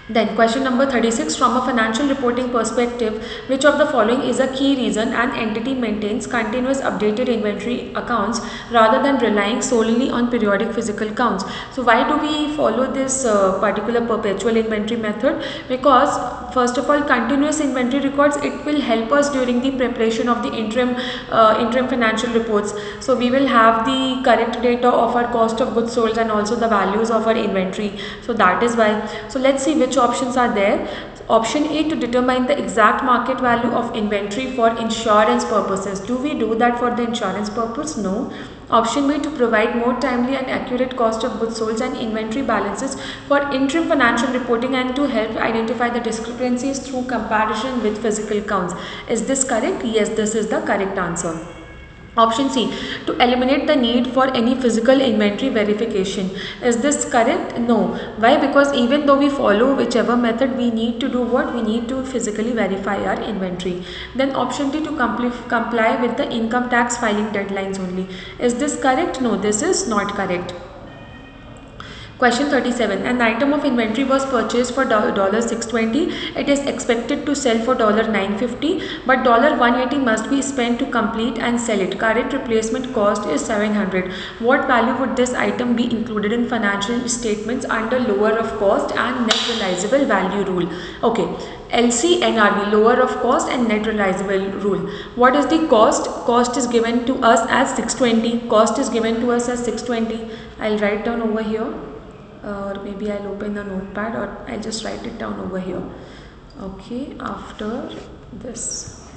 Then question number 36, from a financial reporting perspective, which of the following is a key reason an entity maintains continuous updated inventory accounts rather than relying solely on periodic physical counts? So why do we follow this particular perpetual inventory method? Because first of all, continuous inventory records, it will help us during the preparation of the interim financial reports. So we will have the correct data of our cost of goods sold and also the values of our inventory. So that is why. So let's see which options are there. Option A, to determine the exact market value of inventory for insurance purposes. Do we do that for the insurance purpose? No. Option B, to provide more timely and accurate cost of goods sold and inventory balances for interim financial reporting and to help identify the discrepancies through comparison with physical counts. Is this correct? Yes, this is the correct answer. Option C, to eliminate the need for any physical inventory verification. Is this correct? No. Why? Because even though we follow whichever method, we need to do what? We need to physically verify our inventory. Then option D, to comply with the income tax filing deadlines only. Is this correct? No, this is not correct. Question 37. An item of inventory was purchased for $620. It is expected to sell for $950, but $180 must be spent to complete and sell it. Current replacement cost is $700. What value would this item be included in financial statements under lower of cost and net realizable value rule? Okay. LCNRV, lower of cost and net realizable rule. What is the cost? Cost is given to us as 620. Cost is given to us as 620. I'll write down over here. Or maybe I'll open the notepad, or I'll just write it down over here. Okay, after this.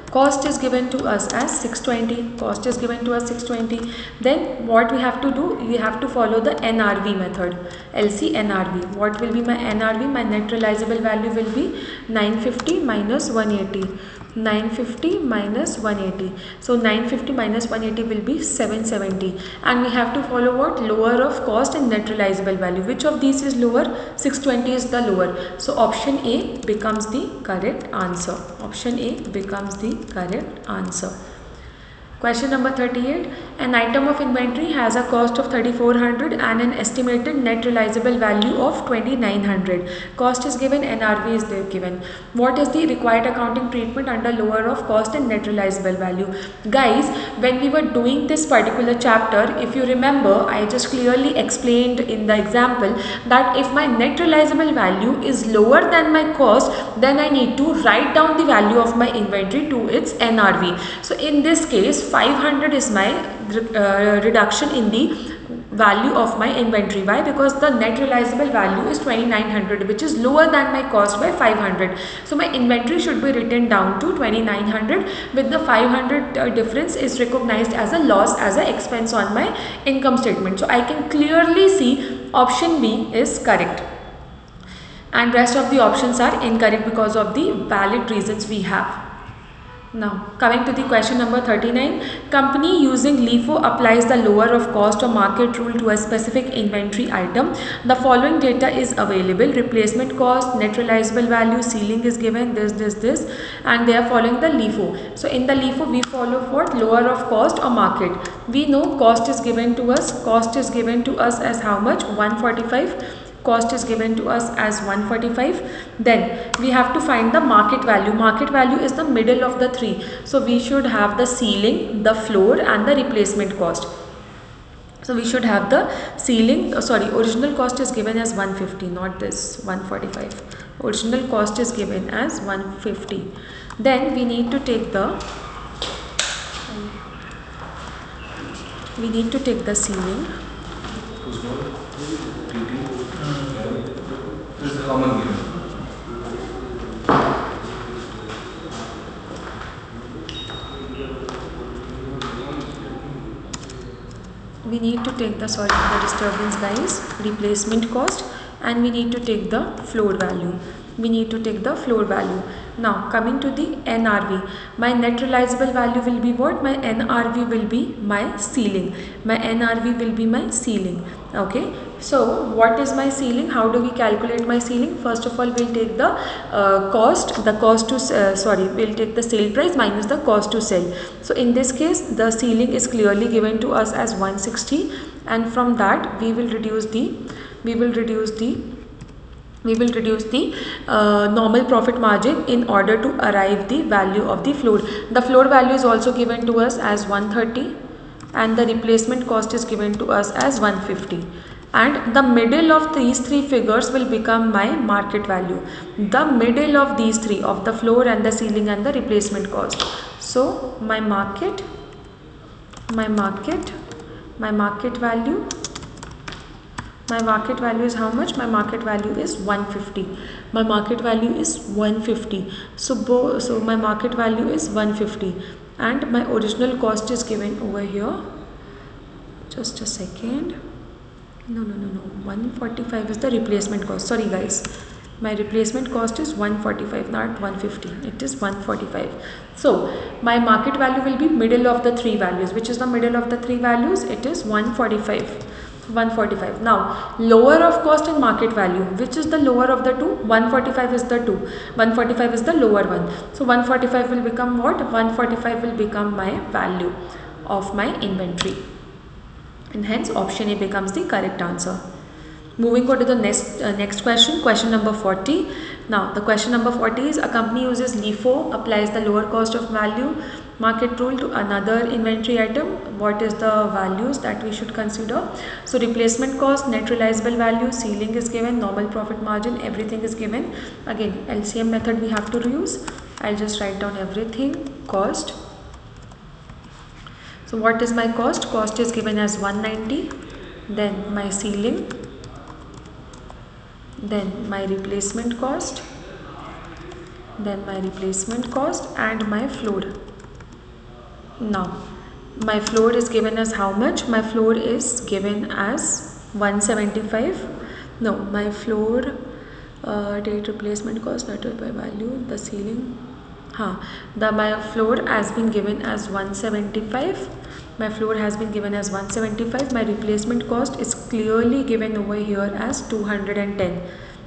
Cost is given to us as 620. Cost is given to us 620. Then what we have to do? We have to follow the NRV method. LCNRV. What will be my NRV? My net realizable value will be 950 minus 180. 950 minus 180. So 950 minus 180 will be 770. And we have to follow what? Lower of cost and net realizable value. Which of these is lower? 620 is the lower. So option A becomes the correct answer. Option A becomes the correct answer. Question number 38. An item of inventory has a cost of 3400 and an estimated net realizable value of 2900. Cost is given, NRV is there given. What is the required accounting treatment under lower of cost and net realizable value? Guys, when we were doing this particular chapter, if you remember, I just clearly explained in the example that if my net realizable value is lower than my cost, then I need to write down the value of my inventory to its NRV. So in this case, 500 is my reduction in the value of my inventory. Why? Because the net realizable value is 2900, which is lower than my cost by 500. So my inventory should be written down to 2900, with the 500 difference is recognized as a loss, as an expense on my income statement. So I can clearly see option B is correct. And rest of the options are incorrect because of the valid reasons we have. Now, coming to the question number 39, company using LIFO applies the lower of cost or market rule to a specific inventory item. The following data is available: replacement cost, net realizable value, ceiling is given, this, and they are following the LIFO. So, in the LIFO, we follow what? Lower of cost or market. We know cost is given to us as how much? 145. Cost is given to us as 145. Then we have to find the market value. Market value is the middle of the three. So we should have the ceiling, the floor, and the replacement cost. So we should have the ceiling, original cost is given as 150, not this 145. Original cost is given as 150. Then we need to take the ceiling. This is common given. We need to take the disturbance guys, replacement cost, and we need to take the floor value. Now coming to the NRV, my net realizable value will be what? My NRV will be my ceiling. Okay, so what is my ceiling? How do we calculate my ceiling? First of all, we'll take the we'll take the sale price minus the cost to sell. So in this case, the ceiling is clearly given to us as 160, and from that we will reduce the normal profit margin in order to arrive the value of the floor. The floor value is also given to us as 130, and the replacement cost is given to us as 150. And the middle of these three figures will become my market value. The middle of these three, of the floor and the ceiling and the replacement cost. So my market value is how much? My market value is 150. So my market value is 150, and my original cost is given over here. Just a second. No. 145 is the replacement cost. Sorry guys. My replacement cost is 145, not 150. It is 145. So my market value will be middle of the three values. Which is the middle of the three values? It is 145. Now lower of cost and market value. Which is the lower of the two? 145 is the two. 145 is the lower one. So 145 will become what? 145 will become my value of my inventory. And hence option A becomes the correct answer. Moving on to the next question, question number 40. Now the question number 40 is: a company uses LIFO, applies the lower cost of value market rule to another inventory item. What is the values that we should consider? So replacement cost, net realizable value, ceiling is given, normal profit margin, everything is given. Again, LCM method we have to use. I'll just write down everything. Cost. So what is my cost? Cost is given as 190. Then my ceiling. Then my replacement cost. And my floor. Now my floor is given as how much? My floor is given as 175. No, my floor date replacement cost divided by value, the ceiling. My floor has been given as 175. My replacement cost is clearly given over here as 210.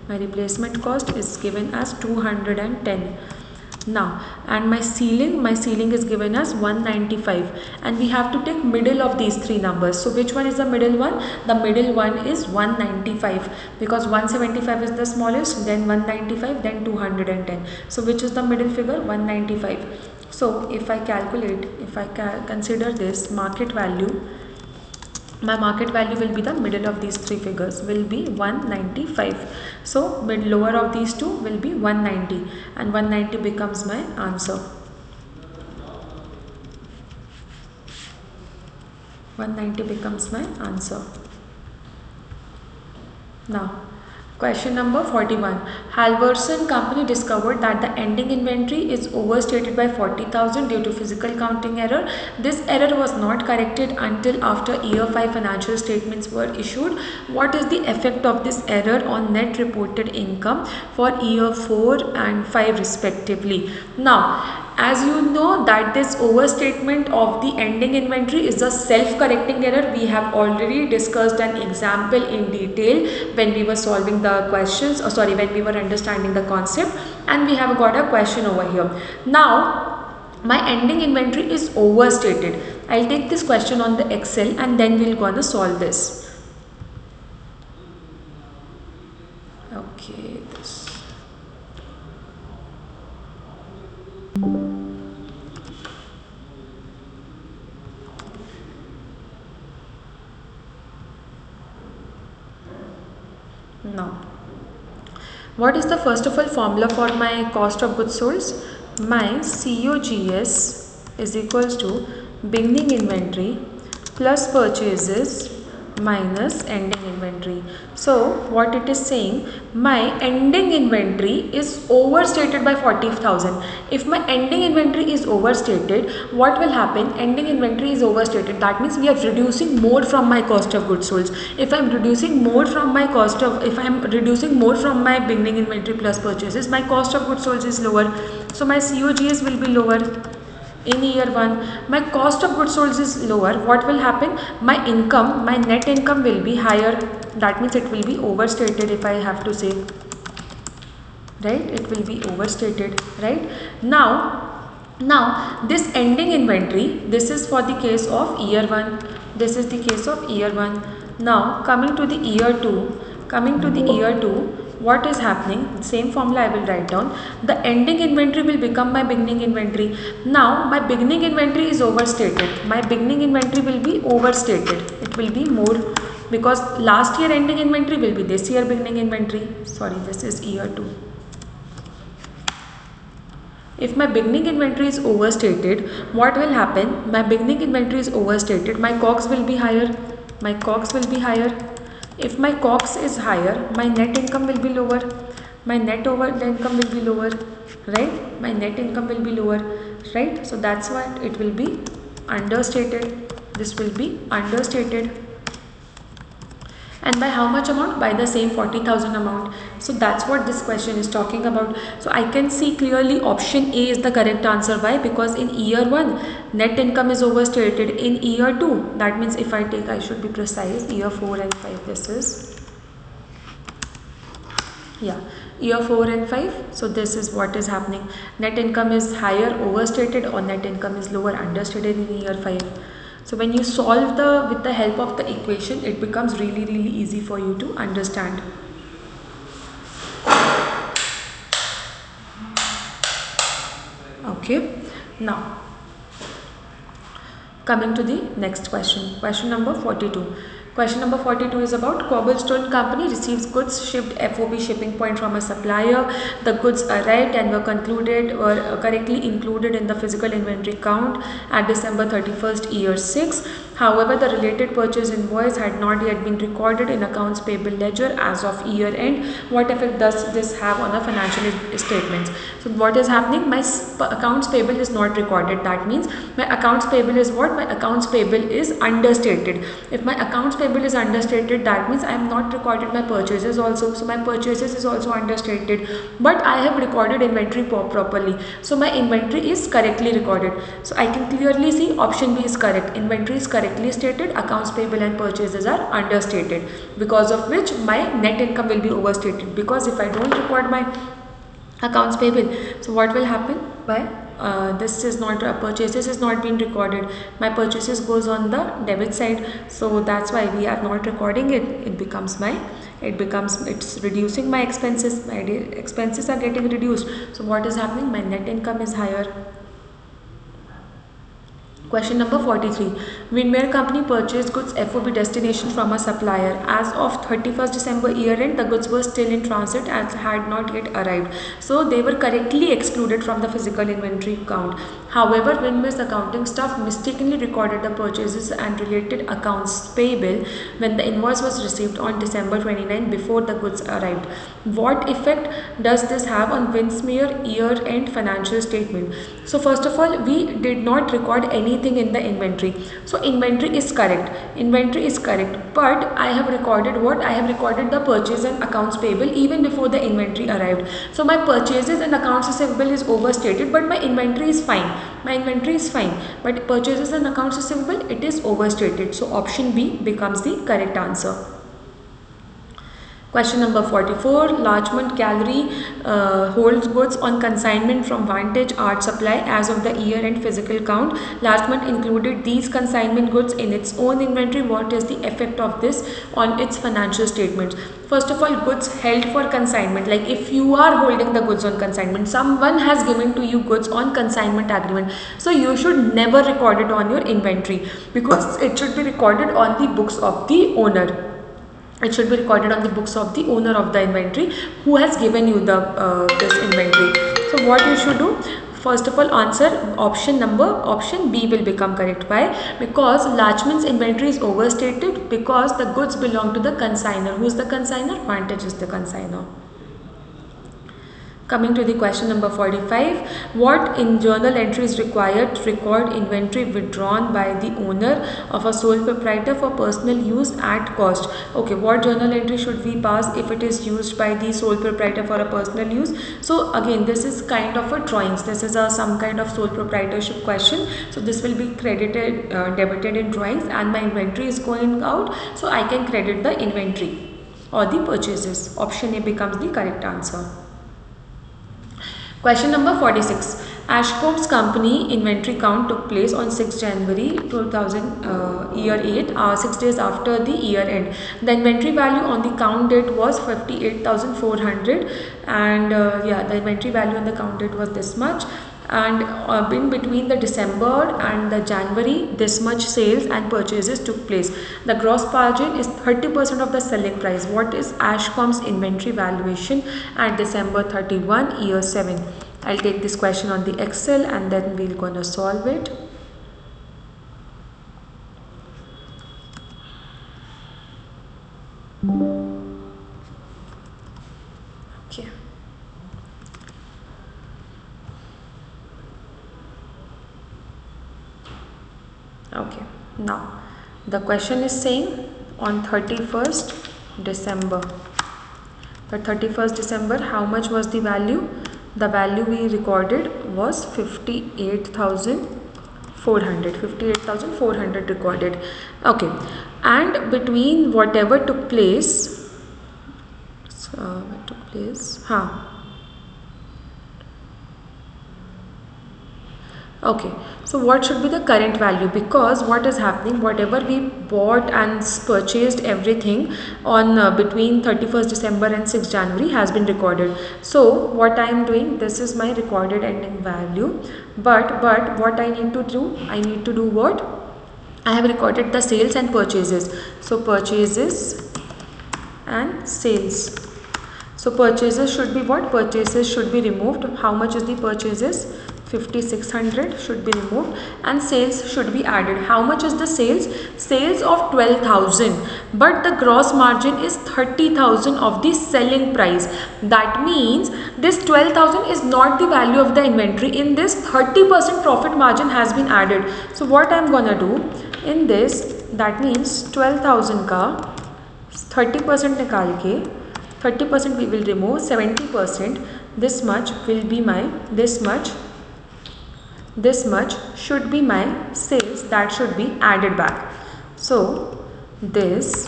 My replacement cost is given as 210. Now, and my ceiling is given as 195, and we have to take middle of these three numbers. So which one is the middle one? The middle one is 195, because 175 is the smallest, then 195, then 210. So which is the middle figure? 195. So if I consider this market value, my market value will be the middle of these three figures, will be 195. So lower of these two will be 190, and 190 becomes my answer. 190 becomes my answer. Now question number 41. Halvorson company discovered that the ending inventory is overstated by 40,000 due to physical counting error. This error was not corrected until after year 5 financial statements were issued. What is the effect of this error on net reported income for year 4 and 5 respectively? Now as you know that this overstatement of the ending inventory is a self-correcting error. We have already discussed an example in detail when we were solving the questions, or sorry, when we were understanding the concept, and we have got a question over here. Now my ending inventory is overstated. I'll take this question on the Excel and then we'll gonna solve this. Okay, this. Now, what is the first of all formula for my cost of goods sold? My COGS is equals to beginning inventory plus purchases minus ending inventory. So what it is saying, my ending inventory is overstated by 40,000. If my ending inventory is overstated, what will happen? Ending inventory is overstated. That means we are reducing more from my cost of goods sold. If I am reducing more from my beginning inventory plus purchases, my cost of goods sold is lower. So my COGS will be lower. In year 1, my cost of goods sold is lower. What will happen? My income, my net income will be higher. That means it will be overstated, if I have to say, right? It will be overstated, right? Now this ending inventory, this is for the case of year 1. This is the case of year 1. Now coming to the year 2, what is happening? Same formula I will write down. The ending inventory will become my beginning inventory. Now my beginning inventory is overstated. My beginning inventory will be overstated. It will be more, because last year ending inventory will be this year beginning inventory. Sorry, this is year 2. If my beginning inventory is overstated, what will happen? My beginning inventory is overstated. My COGS will be higher. If my COGS is higher, my net income will be lower. My net income will be lower, right? My net income will be lower, right? So that's why it will be understated. This will be understated. And by how much amount? By the same 40,000 amount. So that's what this question is talking about. So I can see clearly option A is the correct answer. Why? Because in year 1 net income is overstated. In year 2, that means if I take, I should be precise, year 4 and 5, this is, yeah, year 4 and 5. So this is what is happening. Net income is higher, overstated, or net income is lower, understated in year 5. So when you solve with the help of the equation, it becomes really easy for you to understand. Okay, now coming to the next question, question number 42. Question number 42 is about Cobblestone Company receives goods shipped FOB shipping point from a supplier. The goods arrived and were correctly included in the physical inventory count at December 31st, year 6. However, the related purchase invoice had not yet been recorded in accounts payable ledger as of year end. What effect does this have on the financial statements? So what is happening? My accounts payable is not recorded. That means my accounts payable is what? My accounts payable is understated. If my accounts payable is understated, that means I have not recorded my purchases also. So my purchases is also understated, but I have recorded inventory properly. So my inventory is correctly recorded. So I can clearly see option B is correct. Inventory is correctly stated, accounts payable and purchases are understated, because of which my net income will be overstated. Because if I don't record my accounts payable, so what will happen? This is not purchases is not being recorded. My purchases goes on the debit side, so that's why we are not recording it. It's reducing my expenses. My expenses are getting reduced. So what is happening? My net income is higher. Question number 43. Windmere Company purchased goods FOB destination from a supplier. As of 31st December year end, the goods were still in transit and had not yet arrived. So they were correctly excluded from the physical inventory count. However, Winmir's accounting staff mistakenly recorded the purchases and related accounts payable when the invoice was received on December 29 before the goods arrived. What effect does this have on Winmere year-end financial statement? So first of all, we did not record anything in the inventory. So inventory is correct. Inventory is correct. But I have recorded what? I have recorded the purchase and accounts payable even before the inventory arrived. So my purchases and accounts receivable is overstated, but my inventory is fine. My inventory is fine, but purchases and accounts receivable, it is overstated. So option B becomes the correct answer. Question number 44. Largemont Gallery holds goods on consignment from Vantage Art Supply as of the year-end physical count. Largemont included these consignment goods in its own inventory. What is the effect of this on its financial statements? First of all, goods held for consignment. Like if you are holding the goods on consignment, someone has given to you goods on consignment agreement. So you should never record it on your inventory because it should be recorded on the books of the owner. It should be recorded on the books of the owner of the inventory who has given you the this inventory. So what you should do? First of all, answer option B will become correct. Why? Because Largemont's inventory is overstated because the goods belong to the consignor. Who is the consignor? Vantage is the consignor. Coming to the question number 45, what in journal entry is required to record inventory withdrawn by the owner of a sole proprietor for personal use at cost? Okay, what journal entry should we pass if it is used by the sole proprietor for a personal use? So again, this is kind of a drawings. This is some kind of sole proprietorship question. So this will be credited, debited in drawings, and my inventory is going out. So I can credit the inventory or the purchases. Option A becomes the correct answer. Question number 46. Ashcombe's company inventory count took place on 6 January 2000 year 8, 6 days after the year end. The inventory value on the count date was 58,400 and the inventory value on the count date was this much. And in between the December and the January, this much sales and purchases took place. The gross margin is 30% of the selling price. What is Ashcombe's inventory valuation at December 31 year 7? I'll take this question on the Excel and then we're gonna solve it. Okay. Okay, now the question is saying on 31st December. But 31st December, how much was the value? The value we recorded was 58,400. 58,400 recorded. Okay, and between whatever took place, Okay, so what should be the current value? Because what is happening, whatever we bought and purchased, everything on between 31st December and 6th January has been recorded. So what I am doing, this is my recorded ending value. But what I need to do, I need to do what? I have recorded the sales and purchases. So purchases and sales. So purchases should be what? Purchases should be removed. How much is the purchases? 5,600 should be removed and sales should be added. How much is the sales? Sales of 12,000, but the gross margin is 30,000 of the selling price. That means this 12,000 is not the value of the inventory. In this, 30% profit margin has been added. So what I am gonna do in this, that means 12,000 ka 30% nikal ke 30% we will remove, 70%, this much will be my, this much should be my sales, that should be added back. So this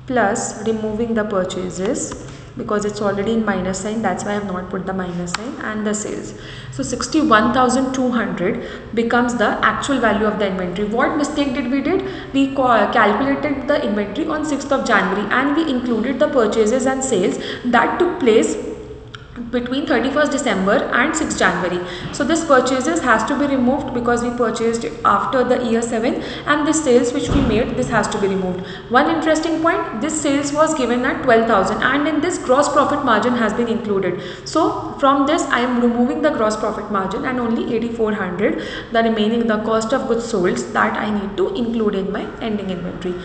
plus removing the purchases because it's already in minus sign, that's why I have not put the minus sign, and the sales. So 61,200 becomes the actual value of the inventory. What mistake did we did? We calculated the inventory on 6th of January and we included the purchases and sales that took place between 31st December and 6th January. So this purchases has to be removed because we purchased after the year 7, and this sales which we made, this has to be removed. One interesting point, this sales was given at 12,000 and in this gross profit margin has been included. So from this I am removing the gross profit margin and only 8,400, the remaining, the cost of goods sold, that I need to include in my ending inventory.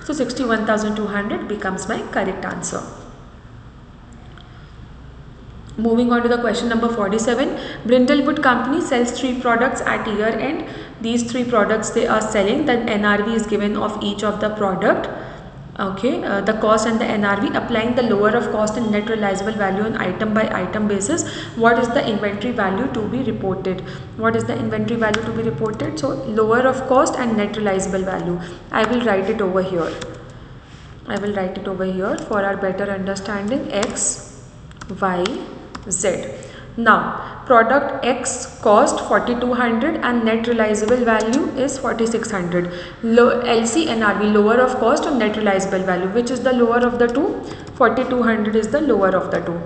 So 61,200 becomes my correct answer. Moving on to the question number 47. Brindlewood company sells 3 products at year end. These 3 products they are selling. The NRV is given of each of the product. Okay, the cost and the NRV, applying the lower of cost and net realizable value on item by item basis. What is the inventory value to be reported? What is the inventory value to be reported? So lower of cost and net realizable value. I will write it over here. I will write it over here for our better understanding. X, Y, Z. Now product X cost 4,200 and net realizable value is 4,600. LC NRV, lower of cost or net realizable value, which is the lower of the two? 4,200 is the lower of the two.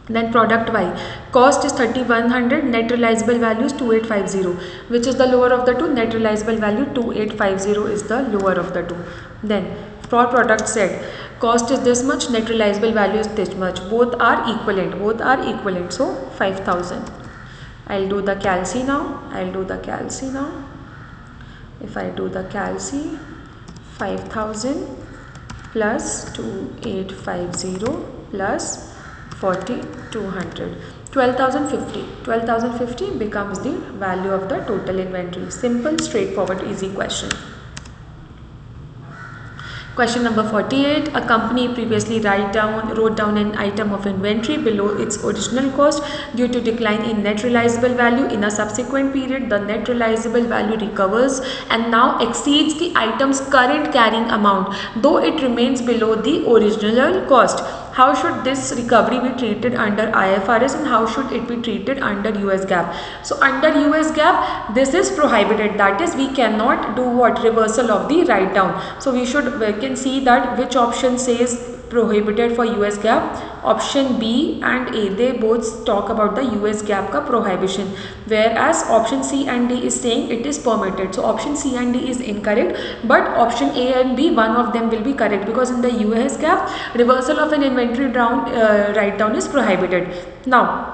Then product Y, cost is 3,100, net realizable value is 2,850. Which is the lower of the two? Net realizable value 2,850 is the lower of the two. Then for product Z, cost is this much, net realizable value is this much. Both are equivalent. Both are equivalent. So 5,000. I'll do the calci now. If I do the calci, 5,000 plus 2,850 plus 4,200. 12,050. 12,050 becomes the value of the total inventory. Simple, straightforward, easy question. Question number 48. A company previously wrote down an item of inventory below its original cost due to decline in net realizable value. In a subsequent period, the net realizable value recovers and now exceeds the item's current carrying amount, though it remains below the original cost. How should this recovery be treated under IFRS and how should it be treated under US GAAP? So under US GAAP, this is prohibited. That is, we cannot do what? Reversal of the write down. So we can see that which option says prohibited for US GAAP. Option B and A, they both talk about the US GAAP ka prohibition, whereas option C and D is saying it is permitted. So option C and D is incorrect, but option A and B, one of them will be correct, because in the US GAAP, reversal of an inventory write down is prohibited. Now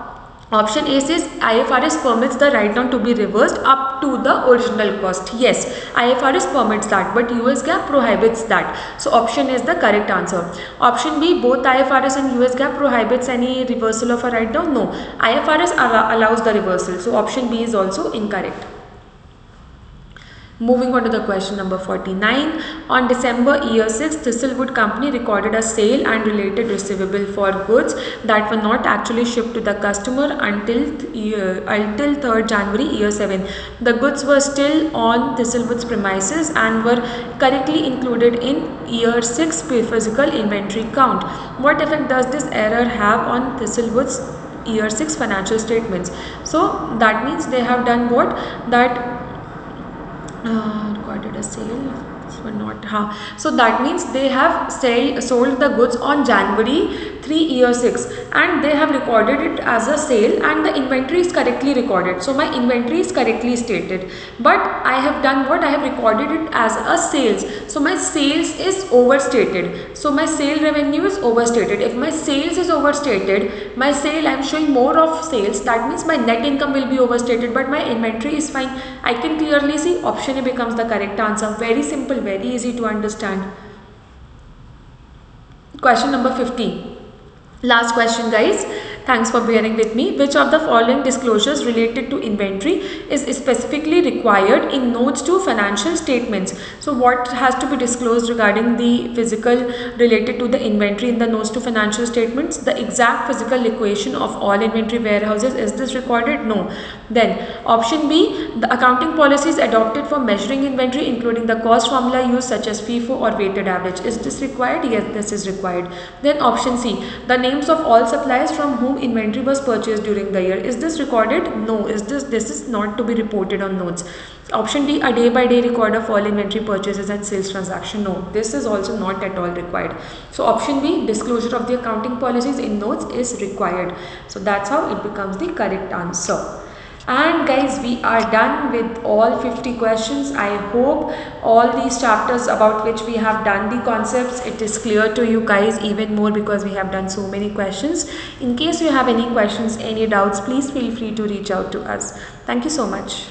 option A says IFRS permits the write down to be reversed up to the original cost. Yes, IFRS permits that, but US GAAP prohibits that. So option is the correct answer. Option B, both IFRS and US GAAP prohibits any reversal of a write down. No, IFRS allows the reversal. So option B is also incorrect. Moving on to the question number 49. On December year 6, Thistlewood company recorded a sale and related receivable for goods that were not actually shipped to the customer until 3rd January year 7. The goods were still on Thistlewood's premises and were correctly included in year 6 physical inventory count. What effect does this error have on Thistlewood's year 6 financial statements? So that means they have done what? That recorded a sale. So that means they have sold the goods on January 3 year 6 and they have recorded it as a sale and the inventory is correctly recorded. So my inventory is correctly stated, but I have done what? I have recorded it as a sales. So my sales is overstated. So my sale revenue is overstated. If my sales is overstated, my sale, I am showing more of sales, that means my net income will be overstated, but my inventory is fine. I can clearly see option A becomes the correct answer. Very simple, very easy to understand. Question number 50. Last question, guys. Thanks for bearing with me. Which of the following disclosures related to inventory is specifically required in notes to financial statements? So what has to be disclosed regarding the physical related to the inventory in the notes to financial statements? The exact physical liquidation of all inventory warehouses. Is this recorded? No. Then option B, the accounting policies adopted for measuring inventory including the cost formula used such as FIFO or weighted average. Is this required? Yes, this is required. Then option C, the names of all suppliers from whom no inventory was purchased during the year. Is this recorded? No. This is not to be reported on notes. Option B, a day by day record of all inventory purchases and sales transaction. No, this is also not at all required. So option B, disclosure of the accounting policies in notes is required. So that's how it becomes the correct answer. And guys, we are done with all 50 questions. I hope all these chapters about which we have done the concepts, it is clear to you guys even more because we have done so many questions. In case you have any questions, any doubts, please feel free to reach out to us. Thank you so much.